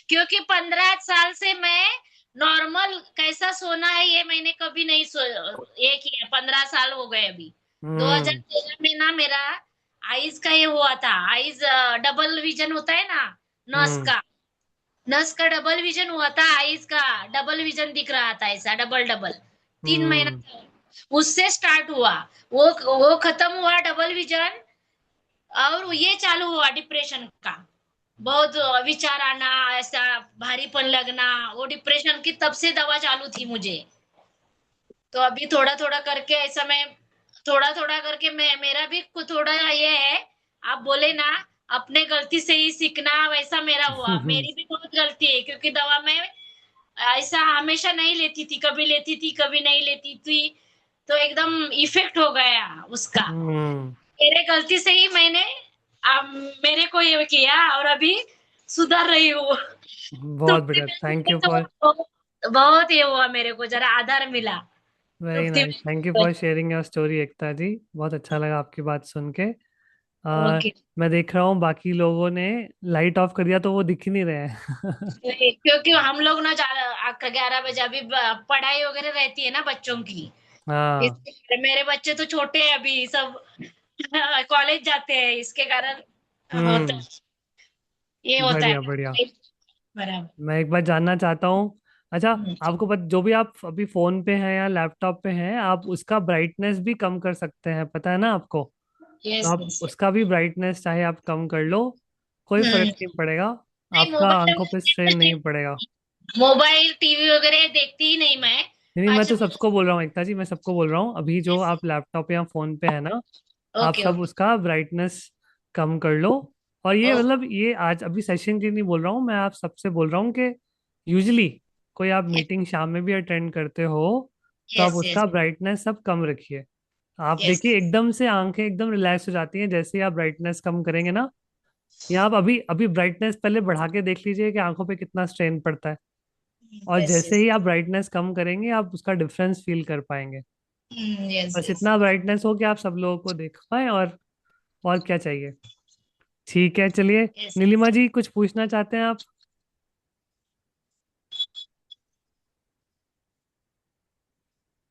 S9: क्योंकि 15 साल से मैं नॉर्मल कैसा सोना है ये मैंने कभी नहीं ये किया। 15 साल हो गए अभी।
S2: हम्म
S9: 2013 में ना मेरा आईज का ये हुआ था। आईज डबल विजन होता है ना, नस
S2: हम्म
S9: का नस का डबल विजन हुआ था। आईज का डबल विजन दिख रहा था, ऐसा डबल डबल। 3 महीना
S2: हम्म
S9: उससे स्टार्ट हुआ। वो खत्म हुआ डबल विजन, और ये चालू हुआ डिप्रेशन का। बहुत विचार आना, ऐसा भारीपन लगना, वो डिप्रेशन की तब से दवा चालू थी मुझे। तो अभी थोड़ा थोड़ा करके ऐसा मैं थोड़ा थोड़ा करके मेरा भी कुछ थोड़ा ये है। आप बोले ना, अपने गलती से ही सीखना, वैसा मेरा हुआ। मेरी भी बहुत गलती है, क्योंकि दवा मैं ऐसा हमेशा नहीं लेती थी, कभी लेती थी कभी नहीं लेती थी। तो एकदम इफेक्ट हो गया उसका।
S2: हम्म
S9: मेरे गलती से ही मैंने अब मेरे को ये किया, और अभी सुधर रही हूँ।
S2: बहुत
S9: तृप्ति
S2: बढ़िया,
S9: मिलने
S2: थैंक
S9: से
S2: यू
S9: तो
S2: फॉर,
S9: बहुत बहुत ये हुआ, मेरे को जरा आधार मिला
S2: very
S9: Tripti
S2: nice, thank you
S9: मिलने
S2: फॉर
S9: की
S2: शेयरिंग योर स्टोरी एकता जी। बहुत अच्छा लगा आपकी बात सुन के।
S9: वजह
S2: आ,
S9: से। ओके।
S2: मैं देख रहा हूँ बाकी लोगों ने लाइट ऑफ कर दिया तो वो दिख ही नहीं रहे हैं।
S9: क्योंकि हम लोग ना 11 बजे अभी पढ़ाई वगैरह रहती है ना बच्चों की।
S2: हाँ।
S9: इसके मेरे बच्चे तो छोटे हैं अभी सब, कॉलेज जाते हैं, इसके कारण होता
S2: हम्म
S9: ये होता
S2: बढ़िया
S9: है।
S2: बढ़िया।
S9: बराबर।
S2: मैं एक बार जानना चाहता हूँ, अच्छा,
S9: हम्म,
S2: आपको जो भी आप अभी फोन पे हैं या लैपटॉप पे हैं, आप उसका ब्राइटनेस भी कम कर सकते हैं, पता है ना आपको? तो
S9: यस
S2: आप
S9: यस।
S2: उसका भी ब्राइटनेस चाहे आप कम कर लो, कोई फर्क नहीं पड़ेगा,
S9: नहीं,
S2: आपका आंखों पे स्ट्रेन नहीं पड़ेगा।
S9: मोबाइल टीवी वगैरह देखती ही नहीं मैं।
S2: नहीं, मैं
S9: अच्छा।
S2: तो सबको बोल रहा हूँ एकता जी, मैं सबको बोल रहा हूँ, अभी जो आप लैपटॉप या फोन पे है ना, आप
S9: ओके
S2: सब
S9: ओके
S2: उसका ब्राइटनेस कम कर लो। और ये
S9: ओके।
S2: मतलब ये आज अभी सेशन के लिए नहीं बोल रहा हूँ, मैं आप सबसे बोल रहा हूँ कि यूजली कोई आप मीटिंग शाम में भी अटेंड करते हो तो आप
S9: यस यस
S2: उसका ब्राइटनेस सब कम रखिए। आप
S9: यस।
S2: देखिए एकदम से आंखें एकदम रिलैक्स हो जाती हैं जैसे ही आप ब्राइटनेस कम करेंगे ना, या आप अभी अभी ब्राइटनेस पहले बढ़ा के देख लीजिए कि आंखों पे कितना स्ट्रेन पड़ता है, और
S9: यस
S2: जैसे
S9: यस।
S2: ही आप ब्राइटनेस कम करेंगे आप उसका डिफरेंस फील कर पाएंगे।
S9: यस
S2: बस
S9: यस।
S2: इतना ब्राइटनेस हो कि आप सब लोगों को देख पाए, और क्या चाहिए। ठीक है, चलिए।
S9: यस।
S2: नीलिमा जी कुछ पूछना चाहते हैं आप?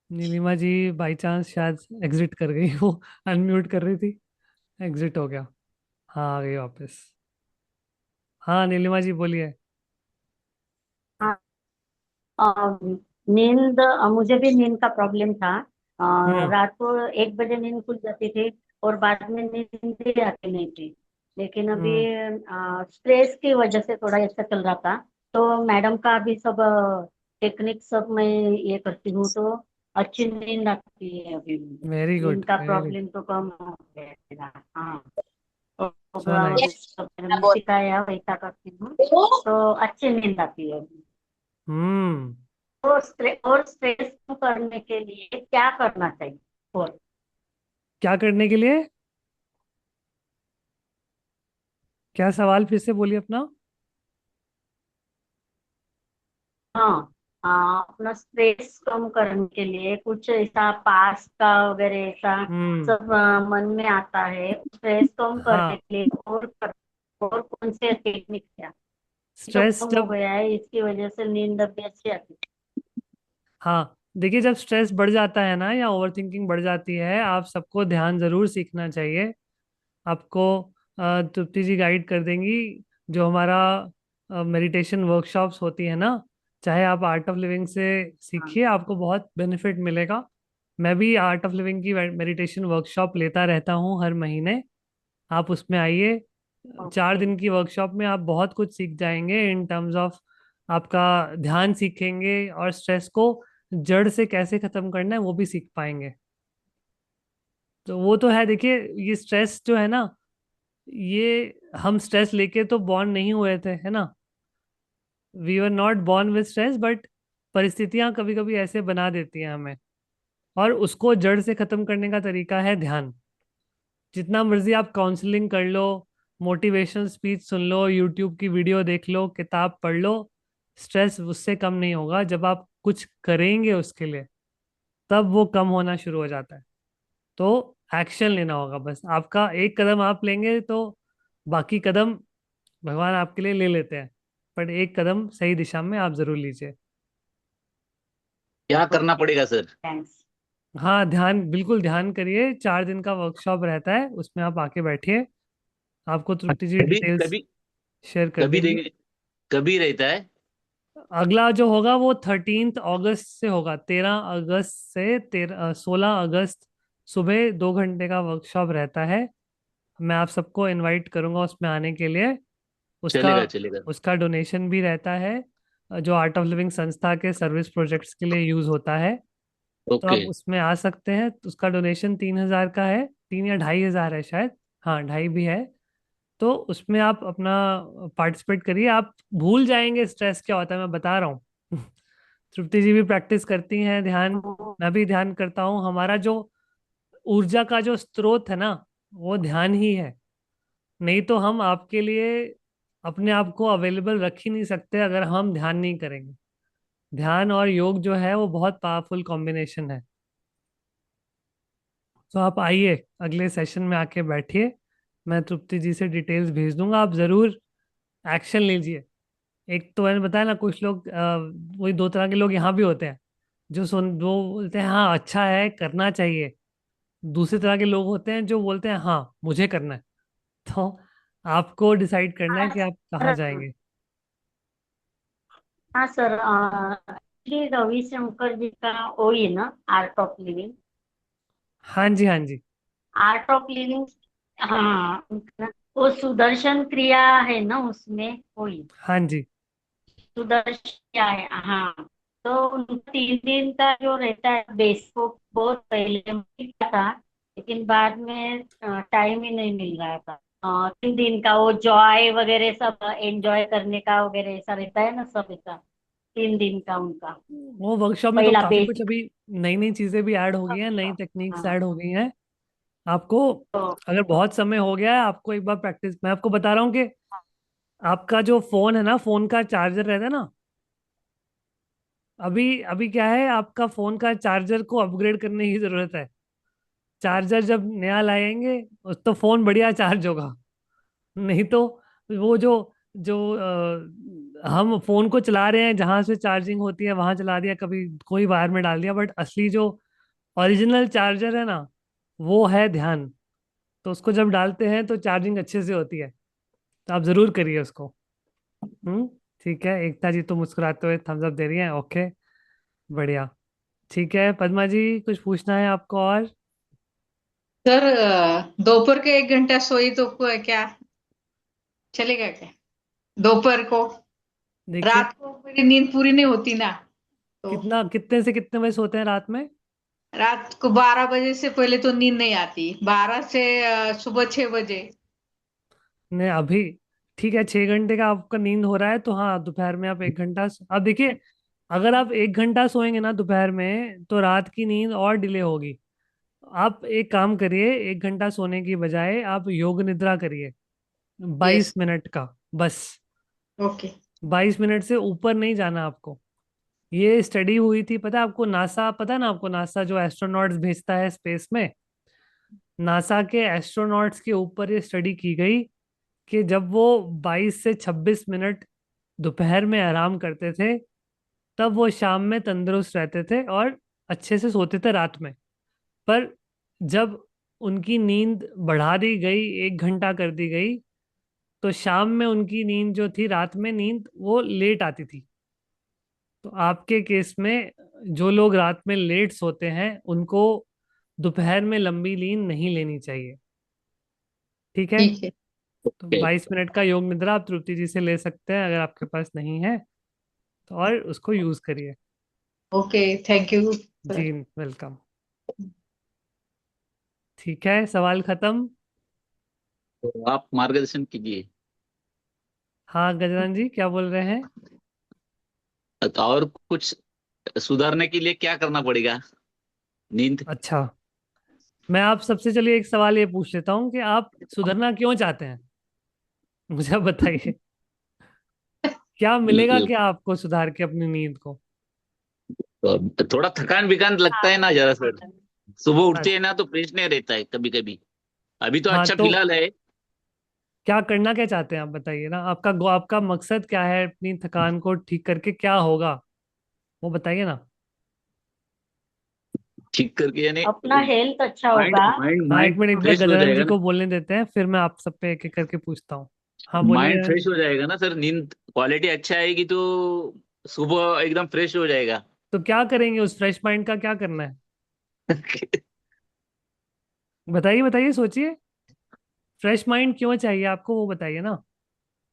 S2: नीलिमा जी बाई चांस शायद एग्जिट कर गई, वो अनम्यूट कर रही थी, एग्जिट हो गया। हाँ, आ गई वापस। हाँ नीलिमा जी बोलिए।
S7: हाँ। अ, नींद मुझे भी नींद का प्रॉब्लम था।
S2: हम्म
S7: रात को 1 बजे नींद खुल जाती थी और बाद में नींद ही आती नहीं थी। लेकिन अभी
S2: हम्म
S7: स्ट्रेस की वजह से थोड़ा ऐसा चल रहा था। तो मैडम का भी सब टेक्निक सब मैं ये करती हूँ, तो अच्छी नींद आती है अभी मुझे।
S2: वेरी गुड,
S7: नींद का
S2: वेरी,
S7: प्रॉब्लम तो कम हो गया है मेरा। हाँ। तो
S2: सो नाइस।
S7: सब मैंने सिखाया वैसा करती हूँ, तो अच्छी नींद आती है अभी।
S2: हम्म
S7: और स्ट्रेस कम करने के लिए क्या करना चाहिए? और
S2: क्या करने के लिए? क्या सवाल फिर से बोलिए अपना।
S7: हाँ, अपना स्ट्रेस कम करने के लिए कुछ ऐसा पास का वगैरह ऐसा
S2: हम्म
S7: सब मन में आता है। स्ट्रेस कम करने
S2: हाँ,
S7: के लिए और कौन से टेक्निक क्या? तो
S2: स्ट्रेस
S7: कम हो
S2: जब,
S7: गया है, इसकी वजह से नींद अभी अच्छी आती है।
S2: हाँ देखिए, जब स्ट्रेस बढ़ जाता है ना या ओवर थिंकिंग बढ़ जाती है, आप सबको ध्यान जरूर सीखना चाहिए। आपको तृप्ति जी गाइड कर देंगी, जो हमारा मेडिटेशन वर्कशॉप्स होती है ना, चाहे आप आर्ट ऑफ लिविंग से
S7: हाँ।
S2: सीखिए, आपको बहुत बेनिफिट मिलेगा। मैं भी आर्ट ऑफ लिविंग की मेडिटेशन वर्कशॉप लेता रहता हूँ हर महीने, आप उसमें आइए। चार
S7: ओके।
S2: दिन की वर्कशॉप में आप बहुत कुछ सीख जाएंगे इन टर्म्स ऑफ, आपका ध्यान सीखेंगे और स्ट्रेस को जड़ से कैसे खत्म करना है वो भी सीख पाएंगे। तो वो तो है, देखिए ये स्ट्रेस जो है ना, ये हम स्ट्रेस लेके तो बॉर्न नहीं हुए थे, है ना? We were not born with stress, but परिस्थितियां कभी कभी ऐसे बना देती हैं हमें, और उसको जड़ से खत्म करने का तरीका है ध्यान। जितना मर्जी आप काउंसलिंग कर लो, मोटिवेशनल स्पीच सुन लो, यूट्यूब की वीडियो देख लो, किताब पढ़ लो, स्ट्रेस उससे कम नहीं होगा। जब आप कुछ करेंगे उसके लिए, तब वो कम होना शुरू हो जाता है। तो एक्शन लेना होगा, बस आपका एक कदम आप लेंगे तो बाकी कदम भगवान आपके लिए ले लेते हैं, पर एक कदम सही दिशा में आप जरूर लीजिए।
S3: क्या करना पड़ेगा सर?
S7: थैंक्स।
S2: हाँ, ध्यान, बिल्कुल ध्यान करिए। 4 दिन का वर्कशॉप रहता है, उसमें आप आके बैठिए। आपको तृप्ति जी
S3: कभी
S2: डिटेल्स
S3: कभी
S2: शेयर कर
S3: कभी
S2: देंगी।
S3: देंगे? कभी रहता है?
S2: अगला जो होगा वो 13 अगस्त से होगा। 13 अगस्त से 16 अगस्त सुबह 2 घंटे का वर्कशॉप रहता है। मैं आप सबको इनवाइट करूंगा उसमें आने के लिए। उसका
S3: चलेगा चलेगा।
S2: उसका डोनेशन भी रहता है, जो आर्ट ऑफ लिविंग संस्था के सर्विस प्रोजेक्ट्स के लिए यूज होता है। तो
S3: ओके।
S2: आप उसमें आ सकते हैं। तो उसका डोनेशन 3,000 का है, 3 या 2,500 है शायद। हाँ, 2.5 भी है। तो उसमें आप अपना पार्टिसिपेट करिए। आप भूल जाएंगे स्ट्रेस क्या होता है, मैं बता रहा हूँ। तृप्ति जी भी प्रैक्टिस करती हैं ध्यान, मैं भी ध्यान करता हूँ। हमारा जो ऊर्जा का जो स्रोत है ना, वो ध्यान ही है। नहीं तो हम आपके लिए अपने आप को अवेलेबल रख ही नहीं सकते अगर हम ध्यान नहीं करेंगे। ध्यान और योग जो है वो बहुत पावरफुल कॉम्बिनेशन है। तो आप आइए, अगले सेशन में आके बैठिए। मैं तृप्ति जी से डिटेल्स भेज दूंगा, आप जरूर एक्शन लीजिए। एक तो मैंने बताया ना, कुछ लोग वही 2 तरह के लोग यहाँ भी होते हैं, जो बोलते हैं हाँ अच्छा है करना चाहिए। दूसरी तरह के लोग होते हैं जो बोलते हैं हाँ मुझे करना है। तो आपको डिसाइड करना है
S7: हाँ
S2: कि आप कहाँ
S7: सर।
S2: जाएंगे।
S7: हाँ सर, एक्चुअली रविशंकर जी का वही ना, आर्ट ऑफ लिविंग।
S2: हाँ जी, हाँ जी।
S7: Art of living. हाँ उनका वो सुदर्शन क्रिया है ना उसमें, वही
S2: हाँ जी।
S7: सुदर्शन क्रिया है। हाँ, तो उनका 3 दिन का जो रहता है बेस को बहुत पहले मैं किया था, लेकिन बाद में टाइम ही नहीं मिल रहा था। 3 दिन का वो जॉय वगैरह सब एंजॉय करने का वगैरह ऐसा रहता है ना, सब ऐसा 3 दिन का उनका
S2: वो वर्कशॉप में तो
S7: पहला
S2: काफी कुछ
S7: बेसिक।
S2: अभी नई नई चीजें भी ऐड हो गई हैं, नई टेक्निक्स
S7: हाँ
S2: ऐड हो गई हैं। आपको
S7: तो
S2: अगर बहुत समय हो गया है, आपको एक बार प्रैक्टिस, मैं आपको बता रहा हूँ कि आपका जो फोन है ना, फोन का चार्जर रहता है ना, अभी अभी क्या है, आपका फोन का चार्जर को अपग्रेड करने की जरूरत है। चार्जर जब नया लाएंगे तो फोन बढ़िया चार्ज होगा। नहीं तो वो जो जो हम फोन को चला रहे हैं, जहां से चार्जिंग होती है वहां चला दिया, कभी कोई वायर में डाल दिया, बट असली जो ओरिजिनल चार्जर है ना, वो है ध्यान। तो उसको जब डालते हैं तो चार्जिंग अच्छे से होती है। तो आप जरूर करिए उसको। हम्म। ठीक है, एकता जी तो मुस्कुराते हुए थम्स अप दे रही हैं, ओके, बढ़िया। ठीक है, पद्मा जी कुछ पूछना है आपको और?
S5: सर दोपहर के 1 घंटा सोई तो क्या चलेगा क्या? दोपहर को,
S2: देखिए,
S5: रात को मेरी नींद पूरी नहीं होती ना, तो
S2: कितने से कितने बजे सोते हैं रात में?
S5: रात को 12 बजे से पहले तो नींद नहीं आती, 12 से सुबह 6 बजे।
S2: नहीं, अभी ठीक है, 6 घंटे का आपका नींद हो रहा है तो हाँ, दोपहर में आप 1 घंटा अब देखिए, अगर आप 1 घंटा सोएंगे ना दोपहर में तो रात की नींद और डिले होगी। आप एक काम करिए, 1 घंटा सोने की बजाय आप योग निद्रा करिए,
S5: यस।
S2: 22 मिनट का बस।
S5: ओके।
S2: 22 मिनट से ऊपर नहीं जाना आपको। ये स्टडी हुई थी, पता है आपको? नासा, पता है ना आपको? नासा जो एस्ट्रोनॉट्स भेजता है स्पेस में, नासा के एस्ट्रोनॉट्स के ऊपर ये स्टडी की गई कि जब वो 22 से 26 मिनट दोपहर में आराम करते थे, तब वो शाम में तंदुरुस्त रहते थे और अच्छे से सोते थे रात में। पर जब उनकी नींद बढ़ा दी गई, 1 घंटा कर दी गई, तो शाम में उनकी नींद जो थी, रात में नींद वो लेट आती थी। तो आपके केस में जो लोग रात में लेट सोते हैं उनको दोपहर में लंबी नींद नहीं लेनी चाहिए। ठीक है?
S5: ठीक है।
S2: तो
S3: ओके।
S2: 22 मिनट का योग निद्रा आप तृप्ति जी से ले सकते हैं अगर आपके पास नहीं है तो, और उसको यूज करिए।
S5: Okay, thank you
S2: ji,
S5: sir.
S2: Welcome. ठीक है, सवाल खत्म।
S3: तो आप मार्गदर्शन कीजिए।
S2: हाँ, गजरान जी क्या बोल रहे हैं?
S3: तो और कुछ सुधारने के लिए क्या करना पड़ेगा? नींद।
S2: अच्छा, मैं आप सबसे चलिए एक सवाल ये पूछ लेता हूँ कि आप सुधरना क्यों चाहते हैं? मुझे आप बताइए, क्या मिलेगा
S3: ल-
S2: क्या आपको सुधार के अपनी नींद को?
S3: तो थोड़ा थकान बिकान लगता है ना जरा सर। सुबह उठते हैं ना तो फ्रेश नहीं रहता है कभी कभी। अभी तो
S2: हाँ,
S3: अच्छा
S2: तो
S3: फिलहाल है।
S2: क्या करना क्या चाहते हैं आप बताइए ना, आपका मकसद क्या है? अपनी थकान को ठीक करके क्या होगा वो बताइए ना।
S3: ठीक करके, यानी
S7: अपना हेल्थ अच्छा
S3: माइंड
S7: होगा।
S3: माइंड
S2: हाँ, एक
S3: माइंड
S2: मिनट, एक मिनट,
S3: फ्रेश हो
S2: गजानन जी
S3: जाएगा ना।
S2: को बोलने देते हैं, फिर मैं आप सब पे एक एक करके पूछता हूँ। हाँ, बोलिए
S3: माइंड
S2: गजानन
S3: फ्रेश
S2: जी।
S3: हो जाएगा ना सर, नींद क्वालिटी अच्छा आएगी तो सुबह एकदम फ्रेश हो जाएगा।
S2: तो क्या करेंगे, उस फ्रेश माइंड का क्या करना है? बताइए बताइए, सोचिए। फ्रेश माइंड क्यों चाहिए आपको, वो बताइए ना।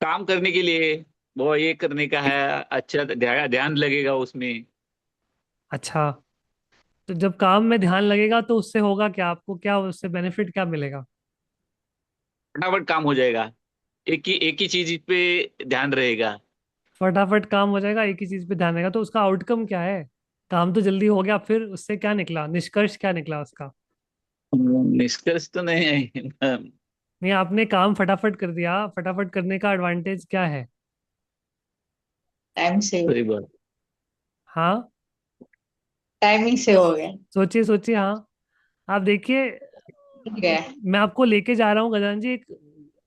S3: काम करने के लिए, वो ये करने का है, अच्छा ध्यान लगेगा उसमें।
S2: अच्छा, तो जब काम में ध्यान लगेगा तो उससे होगा क्या, आपको क्या उससे बेनिफिट क्या मिलेगा?
S3: फटाफट काम हो जाएगा, एक ही चीज पे ध्यान रहेगा।
S2: फटाफट काम हो जाएगा, एक ही चीज पे ध्यान रहेगा, तो उसका आउटकम क्या है? काम तो जल्दी हो गया, फिर उससे क्या निकला, निष्कर्ष क्या निकला उसका?
S3: निष्कर्ष तो नहीं है।
S2: नहीं, आपने काम फटाफट कर दिया, फटाफट करने का एडवांटेज क्या है?
S5: टाइम से
S3: सही बात।
S2: हाँ,
S5: टाइमिंग से हो गया।
S2: सोचिए सोचिए, हाँ। आप देखिए,
S5: ठीक है।
S2: मैं आपको लेके जा रहा हूँ गजानन जी, एक,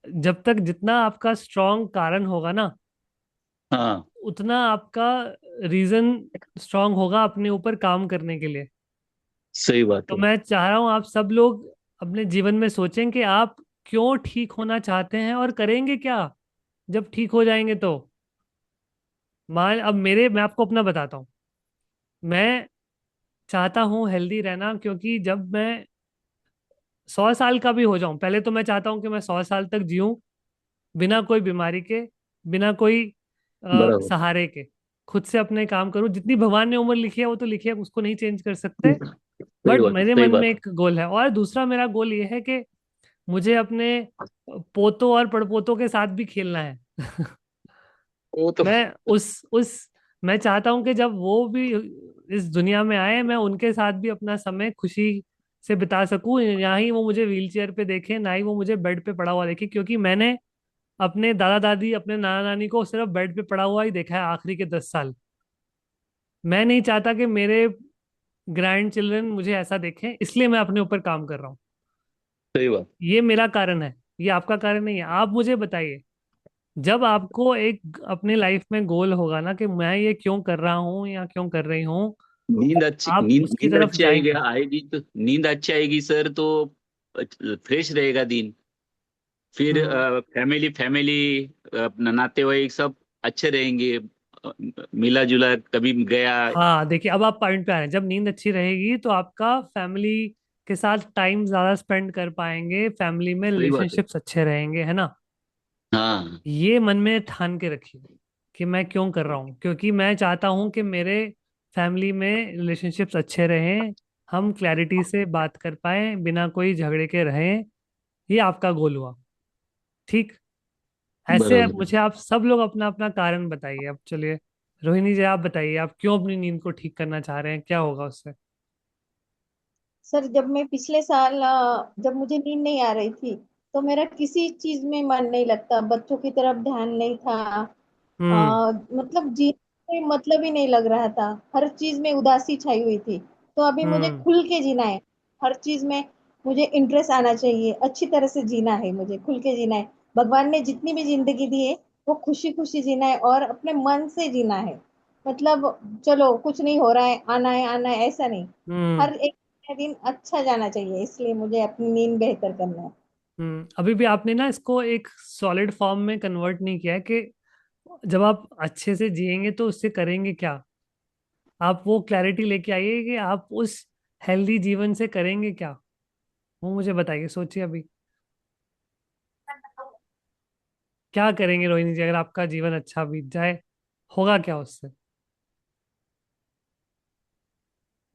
S2: जब तक जितना आपका स्ट्रांग कारण होगा ना,
S3: हाँ,
S2: उतना आपका रीजन स्ट्रांग होगा अपने ऊपर काम करने के लिए।
S3: सही बात
S2: तो
S3: है।
S2: मैं चाह रहा हूँ आप सब लोग अपने जीवन में सोचें कि आप क्यों ठीक होना चाहते हैं और करेंगे क्या जब ठीक हो जाएंगे तो। अब मैं आपको अपना बताता हूँ। मैं चाहता हूँ हेल्दी रहना, क्योंकि जब मैं 100 साल का भी हो जाऊं, पहले तो मैं चाहता हूं कि मैं 100 साल तक जीऊं, बिना कोई बीमारी के, बिना कोई
S3: बराबर।
S2: सहारे के, खुद से अपने काम करूं। जितनी भगवान ने उम्र लिखी है वो तो लिखी है, उसको नहीं चेंज कर सकते।
S3: सही
S2: बट
S3: बात,
S2: मेरे
S3: सही
S2: मन में
S3: बात।
S2: एक गोल है, और दूसरा मेरा गोल ये है कि मुझे अपने पोतों और पड़पोतों के साथ भी खेलना है।
S3: वो तो
S2: मैं उस मैं चाहता हूं कि जब वो भी इस दुनिया में आए, मैं उनके साथ भी अपना समय खुशी से बिता सकूं। ना ही वो मुझे व्हीलचेयर पे देखे, ना ही वो मुझे बेड पे पड़ा हुआ देखे, क्योंकि मैंने अपने दादा दादी, अपने नाना नानी को सिर्फ बेड पे पड़ा हुआ ही देखा है आखिरी के 10 साल। मैं नहीं चाहता कि मेरे ग्रैंड चिल्ड्रन मुझे ऐसा देखें, इसलिए मैं अपने ऊपर काम कर रहा हूँ।
S3: सही बात।
S2: ये मेरा कारण है, ये आपका कारण नहीं है। आप मुझे बताइए, जब आपको एक अपने लाइफ में गोल होगा ना कि मैं ये क्यों कर रहा हूँ या क्यों कर रही हूँ,
S3: नींद अच्छी,
S2: आप
S3: नींद
S2: उसकी
S3: नींद
S2: तरफ
S3: अच्छी आएगी
S2: जाएंगे।
S3: आएगी तो नींद अच्छी आएगी सर, तो फ्रेश रहेगा दिन। फिर
S2: हम्म।
S3: फैमिली फैमिली अपना नातेवाईक सब अच्छे रहेंगे। मिला जुला कभी गया।
S2: हाँ, देखिए, अब आप पॉइंट पे आ रहे हैं। जब नींद अच्छी रहेगी तो आपका फैमिली के साथ टाइम ज्यादा स्पेंड कर पाएंगे, फैमिली में
S3: सही बात है।
S2: रिलेशनशिप्स अच्छे रहेंगे, है ना?
S3: हाँ,
S2: ये मन में ठान के रखिए कि मैं क्यों कर रहा हूँ, क्योंकि मैं चाहता हूँ कि मेरे फैमिली में रिलेशनशिप्स अच्छे रहें, हम क्लैरिटी से बात कर पाए, बिना कोई झगड़े के रहें। ये आपका गोल हुआ, ठीक? ऐसे अब
S3: बराबर।
S2: मुझे आप सब लोग अपना अपना कारण बताइए। अब चलिए, रोहिणी जी, आप बताइए, आप क्यों अपनी नींद को ठीक करना चाह रहे हैं, क्या होगा उससे?
S4: सर जब मैं पिछले साल जब मुझे नींद नहीं आ रही थी, तो मेरा किसी चीज में मन नहीं लगता, बच्चों की तरफ ध्यान नहीं था।
S2: हम्म।
S4: मतलब जी कोई मतलब ही नहीं लग रहा था, हर चीज में उदासी छाई हुई थी। तो अभी मुझे
S2: हम्म।
S4: खुल के जीना है, हर चीज में मुझे इंटरेस्ट आना चाहिए, अच्छी तरह से जीना है, मुझे खुल के जीना है। भगवान ने जितनी भी जिंदगी दी है वो खुशी खुशी जीना है और अपने मन से जीना है। मतलब चलो कुछ नहीं हो रहा है आना है ऐसा नहीं,
S2: हम्म।
S4: हर एक दिन अच्छा जाना चाहिए, इसलिए मुझे अपनी नींद बेहतर करना है।
S2: अभी भी आपने ना इसको एक सॉलिड फॉर्म में कन्वर्ट नहीं किया है कि जब आप अच्छे से जिएंगे तो उससे करेंगे क्या। आप वो क्लैरिटी लेके आइए कि आप उस हेल्दी जीवन से करेंगे क्या, वो मुझे बताइए, सोचिए अभी। क्या करेंगे रोहिणी जी, अगर आपका जीवन अच्छा बीत जाए, होगा क्या उससे?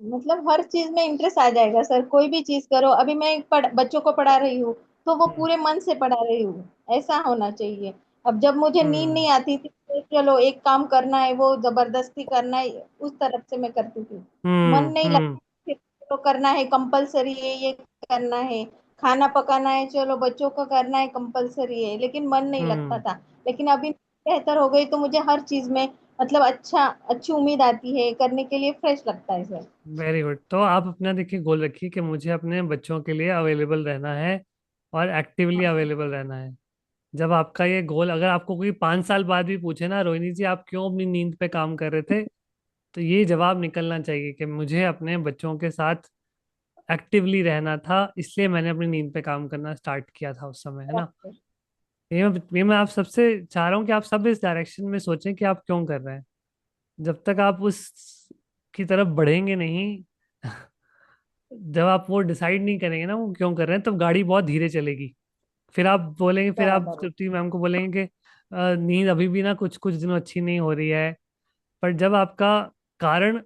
S4: मतलब हर चीज में इंटरेस्ट आ जाएगा सर, कोई भी चीज करो। अभी मैं बच्चों को पढ़ा रही हूँ, तो वो
S2: हम्म।
S4: पूरे मन से पढ़ा रही हूँ, ऐसा होना चाहिए। अब जब मुझे नींद
S2: हम्म।
S4: नहीं आती थी तो चलो एक काम करना है, वो जबरदस्ती करना है, उस तरफ से मैं करती थी। मन नहीं
S2: हम्म।
S4: लगता फिर तो करना है कंपलसरी है, ये करना है। खाना पकाना है, चलो बच्चों का करना है कंपलसरी है, लेकिन मन नहीं लगता
S2: हम्म।
S4: था। लेकिन अभी बेहतर हो गई तो मुझे हर चीज में मतलब अच्छी उम्मीद आती है, करने के लिए फ्रेश लगता है सर।
S2: Very good. तो आप अपना देखिए गोल रखिए कि मुझे अपने बच्चों के लिए अवेलेबल रहना है और एक्टिवली
S4: हाँ
S2: अवेलेबल रहना है। जब आपका ये गोल, अगर आपको कोई 5 साल बाद भी पूछे ना, रोहिणी जी आप क्यों अपनी नींद पे काम कर रहे थे, तो ये जवाब निकलना चाहिए कि मुझे अपने बच्चों के साथ एक्टिवली रहना था, इसलिए मैंने अपनी नींद पे काम करना स्टार्ट किया था उस समय, है ना।
S4: बराबर।
S2: ये मैं आप सबसे चाह रहा हूँ कि आप सब इस डायरेक्शन में सोचें कि आप क्यों कर रहे हैं। जब तक आप उस की तरफ बढ़ेंगे नहीं, जब आप वो डिसाइड नहीं करेंगे ना वो क्यों कर रहे हैं, तब गाड़ी बहुत धीरे चलेगी। फिर आप बोलेंगे, फिर आप
S4: बराबर है।
S2: तृप्ति मैम को बोलेंगे कि नींद अभी भी ना कुछ कुछ दिनों अच्छी नहीं हो रही है। पर जब आपका कारण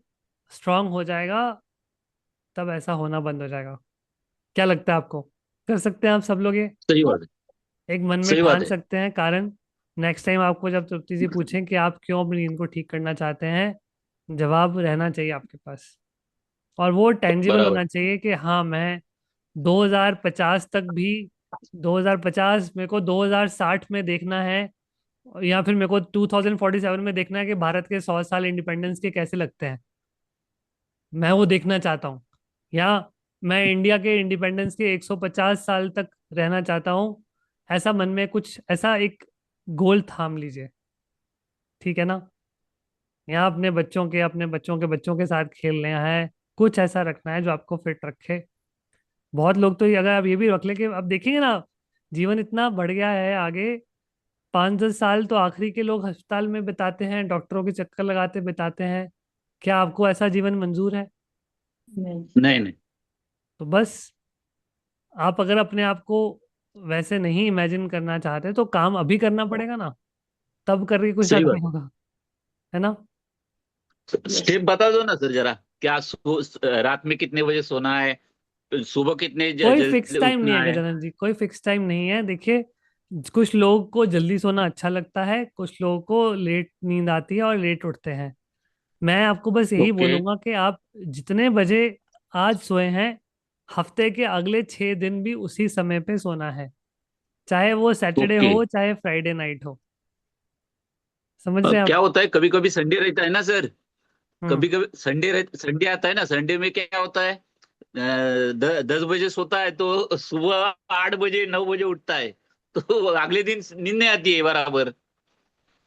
S2: स्ट्रांग हो जाएगा, तब ऐसा होना बंद हो जाएगा। क्या लगता है आपको, कर सकते हैं आप सब लोग ये?
S3: सही बात है।
S2: एक मन में
S3: सही बात
S2: ठान
S3: है।
S2: सकते हैं कारण। नेक्स्ट टाइम आपको जब तृप्ति जी पूछें कि आप क्यों अपनी नींद को ठीक करना चाहते हैं, जवाब रहना चाहिए आपके पास। और वो टेंजिबल
S3: बराबर।
S2: होना चाहिए कि हाँ, मैं 2050 तक भी, 2050 मेरे को 2060 में देखना है, या फिर मेरे को 2047 में देखना है कि भारत के 100 साल इंडिपेंडेंस के कैसे लगते हैं। मैं वो देखना चाहता हूँ। या मैं इंडिया के इंडिपेंडेंस के 150 साल तक रहना चाहता हूँ। ऐसा मन में कुछ ऐसा एक गोल थाम लीजिए, ठीक है ना। या अपने बच्चों के बच्चों के साथ खेलना है, कुछ ऐसा रखना है जो आपको फिट रखे। बहुत लोग तो ये, अगर आप ये भी रख ले कि अब देखेंगे ना, जीवन इतना बढ़ गया है आगे, 5-10 साल तो आखिरी के लोग अस्पताल में बिताते हैं, डॉक्टरों के चक्कर लगाते बिताते हैं। क्या आपको ऐसा जीवन मंजूर है?
S4: नहीं।
S3: नहीं नहीं।
S2: तो बस, आप अगर अपने आप को वैसे नहीं इमेजिन करना चाहते तो काम अभी करना पड़ेगा ना, तब करके कुछ
S3: सही
S2: ज्यादा
S3: बात
S2: नहीं होगा, है ना।
S3: है।
S4: यस।
S3: स्टेप बता दो ना सर जरा, क्या रात में कितने बजे सोना है, सुबह कितने
S2: कोई फिक्स
S3: जल्दी
S2: टाइम नहीं
S3: उठना
S2: है
S3: है?
S2: गजानन जी, कोई फिक्स टाइम नहीं है। देखिए, कुछ लोगों को जल्दी सोना अच्छा लगता है, कुछ लोगों को लेट नींद आती है और लेट उठते हैं। मैं आपको बस यही
S3: ओके।
S2: बोलूंगा कि आप जितने बजे आज सोए हैं, हफ्ते के अगले 6 दिन भी उसी समय पे सोना है, चाहे वो सैटरडे
S3: ओके।
S2: हो चाहे फ्राइडे नाइट हो। समझ रहे हैं
S3: क्या
S2: आप?
S3: होता है, कभी कभी संडे रहता है ना सर,
S2: हम्म।
S3: कभी कभी संडे आता है ना, संडे में क्या होता है, 10 बजे सोता है तो सुबह 8 बजे 9 बजे उठता है, तो अगले दिन नींद नहीं आती है बराबर।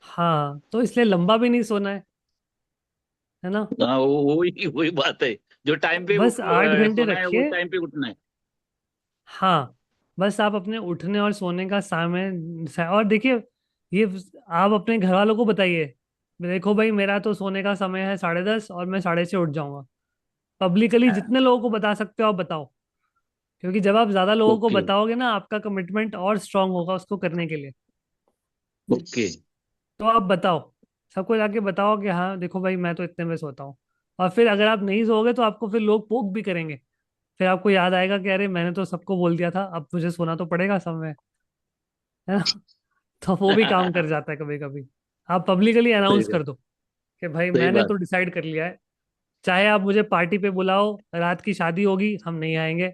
S2: हाँ, तो इसलिए लंबा भी नहीं सोना है ना।
S3: हाँ, वही वही बात है, जो टाइम पे
S2: बस 8 घंटे
S3: सोना है वो
S2: रखिए।
S3: टाइम पे उठना है।
S2: हाँ, बस आप अपने उठने और सोने का समय, और देखिए, ये आप अपने घर वालों को बताइए, देखो भाई मेरा तो सोने का समय है 10:30 और मैं 6:30 उठ जाऊंगा। पब्लिकली जितने लोगों को बता सकते हो आप बताओ, क्योंकि जब आप ज्यादा लोगों को
S3: ओके।
S2: बताओगे ना, आपका कमिटमेंट और स्ट्रांग होगा उसको करने के लिए।
S3: ओके।
S2: तो आप बताओ, सबको जाके बताओ कि हाँ देखो भाई मैं तो इतने में सोता हूँ। और फिर अगर आप नहीं सोओगे तो आपको फिर लोग पोक भी करेंगे। फिर आपको याद आएगा कि अरे मैंने तो सबको बोल दिया था, अब मुझे सोना तो पड़ेगा समय, है ना। तो वो भी काम कर जाता है कभी कभी। आप पब्लिकली
S3: सही
S2: अनाउंस कर
S3: बात।
S2: दो कि भाई
S3: सही
S2: मैंने तो
S3: बात।
S2: डिसाइड कर लिया है, चाहे आप मुझे पार्टी पे बुलाओ, रात की शादी होगी हम नहीं आएंगे,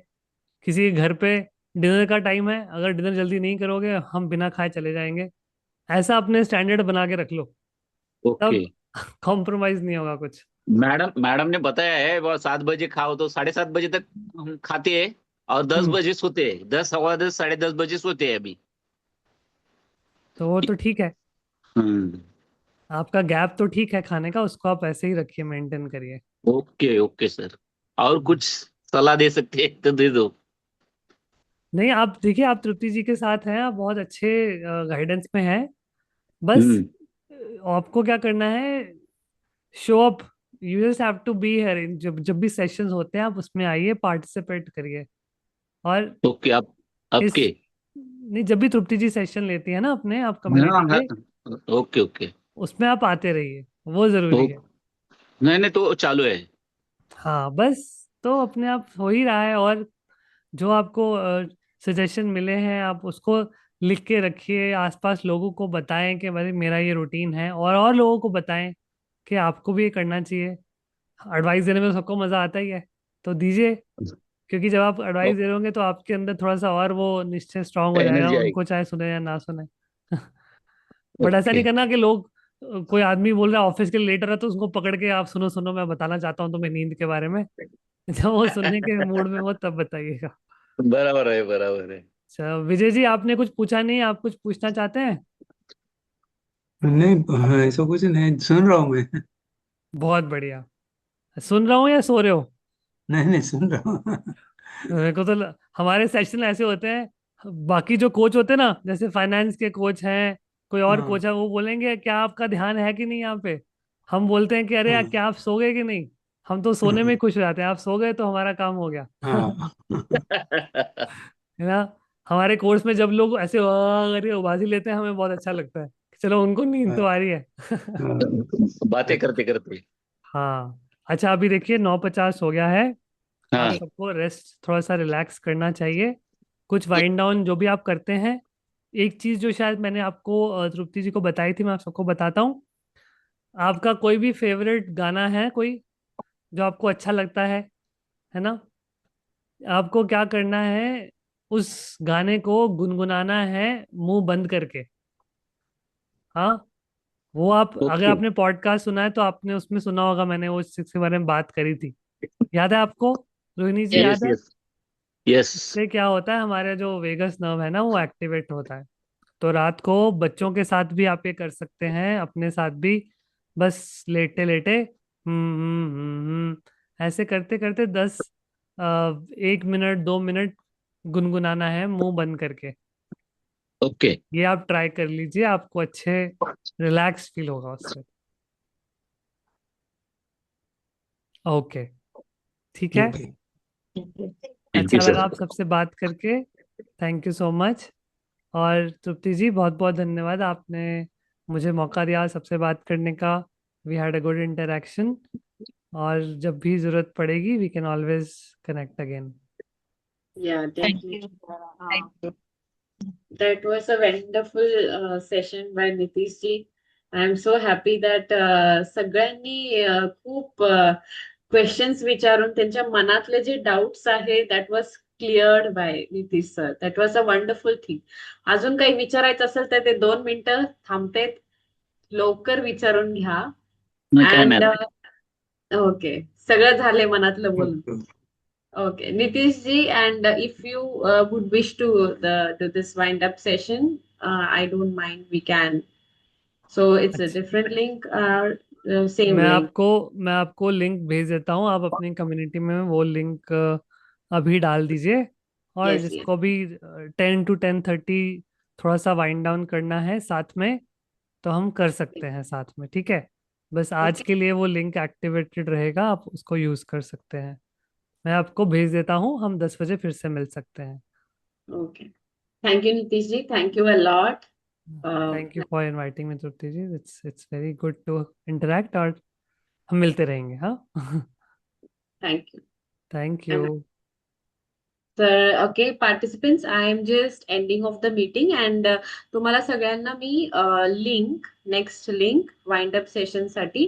S2: किसी के घर पे डिनर का टाइम है, अगर डिनर जल्दी नहीं करोगे हम बिना खाए चले जाएंगे। ऐसा अपने स्टैंडर्ड बना के रख लो,
S3: ओके।
S2: तब कॉम्प्रोमाइज नहीं होगा कुछ।
S3: मैडम मैडम ने बताया है वो 7 बजे खाओ, तो 7:30 बजे तक हम खाते हैं और दस
S2: हम्म।
S3: बजे सोते हैं, 10 सवा 10 साढ़े 10 बजे सोते हैं अभी।
S2: तो वो तो ठीक है,
S3: हम्म।
S2: आपका गैप तो ठीक है खाने का, उसको आप ऐसे ही रखिए, मेंटेन करिए।
S3: ओके ओके सर, और कुछ सलाह दे सकते हैं तो दे दो।
S2: नहीं, आप देखिए, आप तृप्ति जी के साथ हैं, आप बहुत अच्छे गाइडेंस में हैं। बस
S3: हम्म।
S2: आपको क्या करना है, show up. You just have to be here, जब जब भी सेशंस होते हैं आप उसमें आइए, पार्टिसिपेट करिए। और
S3: ओके। आप
S2: इस
S3: आपके।
S2: नहीं, जब भी तृप्ति जी सेशन लेती है ना अपने आप
S3: हाँ
S2: कम्युनिटी
S3: हाँ।
S2: के,
S3: ओके ओके।
S2: उसमें आप आते रहिए, वो
S3: ओ,
S2: जरूरी है।
S3: नहीं नहीं, तो चालू है।
S2: हाँ बस, तो अपने आप हो ही रहा है। और जो आपको सजेशन मिले हैं आप उसको लिख के रखिए, आसपास लोगों को बताएं कि भाई मेरा ये रूटीन है, और लोगों को बताएं कि आपको भी ये करना चाहिए। एडवाइस देने में तो सबको मजा आता ही है, तो दीजिए। क्योंकि जब आप एडवाइस दे रहे होंगे तो आपके अंदर थोड़ा सा और वो निश्चय स्ट्रांग हो जाएगा,
S3: एनर्जी
S2: उनको
S3: आएगी।
S2: चाहे सुने या ना सुने। बट ऐसा
S3: ओके।
S2: नहीं करना कि लोग, कोई आदमी बोल रहा है ऑफिस के लिए लेट हो रहा है तो उसको पकड़ के आप सुनो सुनो मैं बताना चाहता हूँ तुम्हें नींद के बारे में। जब वो सुनने के मूड में हो तब बताइएगा।
S3: बराबर है बराबर है।
S2: अच्छा विजय जी, आपने कुछ पूछा नहीं, आप कुछ पूछना चाहते हैं?
S8: नहीं, ऐसा कुछ नहीं, सुन रहा हूँ मैं।
S2: बहुत बढ़िया। सुन रहा हूँ या सो रहे हो?
S8: नहीं नहीं, सुन रहा हूँ।
S2: मेरे को तो हमारे सेशन ऐसे होते हैं, बाकी जो कोच होते हैं ना, जैसे फाइनेंस के कोच हैं, कोई और
S8: हाँ
S2: कोच है, वो बोलेंगे क्या आपका ध्यान है कि नहीं यहाँ पे। हम बोलते हैं कि अरे यार
S8: हाँ
S2: क्या आप सो गए कि नहीं। हम तो सोने में ही खुश हो जाते हैं, आप सो गए तो हमारा काम हो गया।
S8: हाँ
S2: है ना। हमारे कोर्स में जब लोग ऐसे वाह करके उबासी लेते हैं, हमें बहुत अच्छा लगता है कि चलो उनको नींद तो आ रही है।
S3: बातें करते करते।
S2: हाँ। अच्छा अभी देखिए 9:50 हो गया है। आप
S3: हाँ
S2: सबको रेस्ट, थोड़ा सा रिलैक्स करना चाहिए। कुछ वाइंड डाउन जो भी आप करते हैं। एक चीज जो शायद मैंने आपको तृप्ति जी को बताई थी, मैं आप सबको बताता हूँ। आपका कोई भी फेवरेट गाना है कोई, जो आपको अच्छा लगता है ना। आपको क्या करना है, उस गाने को गुनगुनाना है मुंह बंद करके। हाँ। वो आप अगर
S3: ओके।
S2: आपने पॉडकास्ट सुना है तो आपने उसमें सुना होगा, मैंने वो चीज के बारे में बात करी थी। याद है आपको, रोहिणी जी,
S7: Yes.
S3: यस
S2: याद है।
S3: Yes yes.
S2: इससे क्या होता है, हमारे जो वेगस नर्व है ना, वो एक्टिवेट होता है। तो रात को बच्चों के साथ भी आप ये कर सकते हैं, अपने साथ भी। बस लेटे लेटे ऐसे करते करते 1 मिनट 2 मिनट गुनगुनाना है मुंह बंद करके।
S3: ओके
S2: ये आप ट्राई कर लीजिए, आपको अच्छे रिलैक्स फील होगा उससे। ओके। ठीक है।
S8: ठीक है।
S3: थैंक यू
S2: अच्छा लगा
S3: सर।
S2: आप सबसे बात करके। Thank you so much. और तृप्ति जी बहुत बहुत धन्यवाद, आपने मुझे मौका दिया सबसे बात करने का। We had a good interaction. और जब भी जरूरत पड़ेगी we can always connect again.
S1: Yeah,
S7: Thank you.
S1: definitely.
S7: Thank you.
S1: That was a wonderful session by Nitish ji. I'm so happy that सगळ्यांनी खूप क्वेश्चन्स विचारून त्यांच्या मनातले जे डाऊट्स आहे that was cleared by Nitish sir. That was a wonderful thing. अजून काही विचारायचं असेल तर ते 2 मिनिटं थांबतेत. लवकर विचारून घ्या.
S3: नाही काय
S1: अँड
S3: मॅडम.
S1: ओके, सगळं झालंय मनातलं बोलून.
S8: Okay
S1: Okay, Nitish ji, and if you would wish to do this wind up session, I don't mind. We can. So it's a
S2: अच्छा,
S1: different link, same
S2: मैं
S1: link.
S2: आपको मैं आपको लिंक भेज देता हूँ, आप अपनी कम्युनिटी में वो लिंक अभी डाल दीजिए। और
S1: Yes, yes.
S2: जिसको भी 10 to 10:30 थोड़ा सा वाइंड डाउन करना है साथ में, तो हम कर सकते हैं साथ में, ठीक है। बस आज
S1: Okay,
S2: के लिए वो लिंक एक्टिवेटेड रहेगा, आप उसको यूज़ कर सकते हैं। मैं आपको भेज देता हूँ, हम 10 बजे फिर से मिल सकते हैं।
S1: okay. Thank you, Nitish ji. Thank you a lot. Uh,
S2: thank you for inviting me Trupti ji, it's very good to interact. और हम मिलते रहेंगे, हाँ।
S1: thank you.
S2: Thank you.
S1: And sir, okay, participants, I am just ending of the meeting and तुम्हाला सगळ्यांना मी link, next link wind up session साठी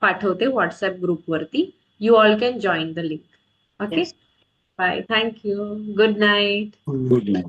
S1: पाठवते व्हॉट्सअप ग्रुप वरती. You all can join the link. Okay.
S7: Yes.
S1: Bye. Thank you. Good night.
S3: Good night.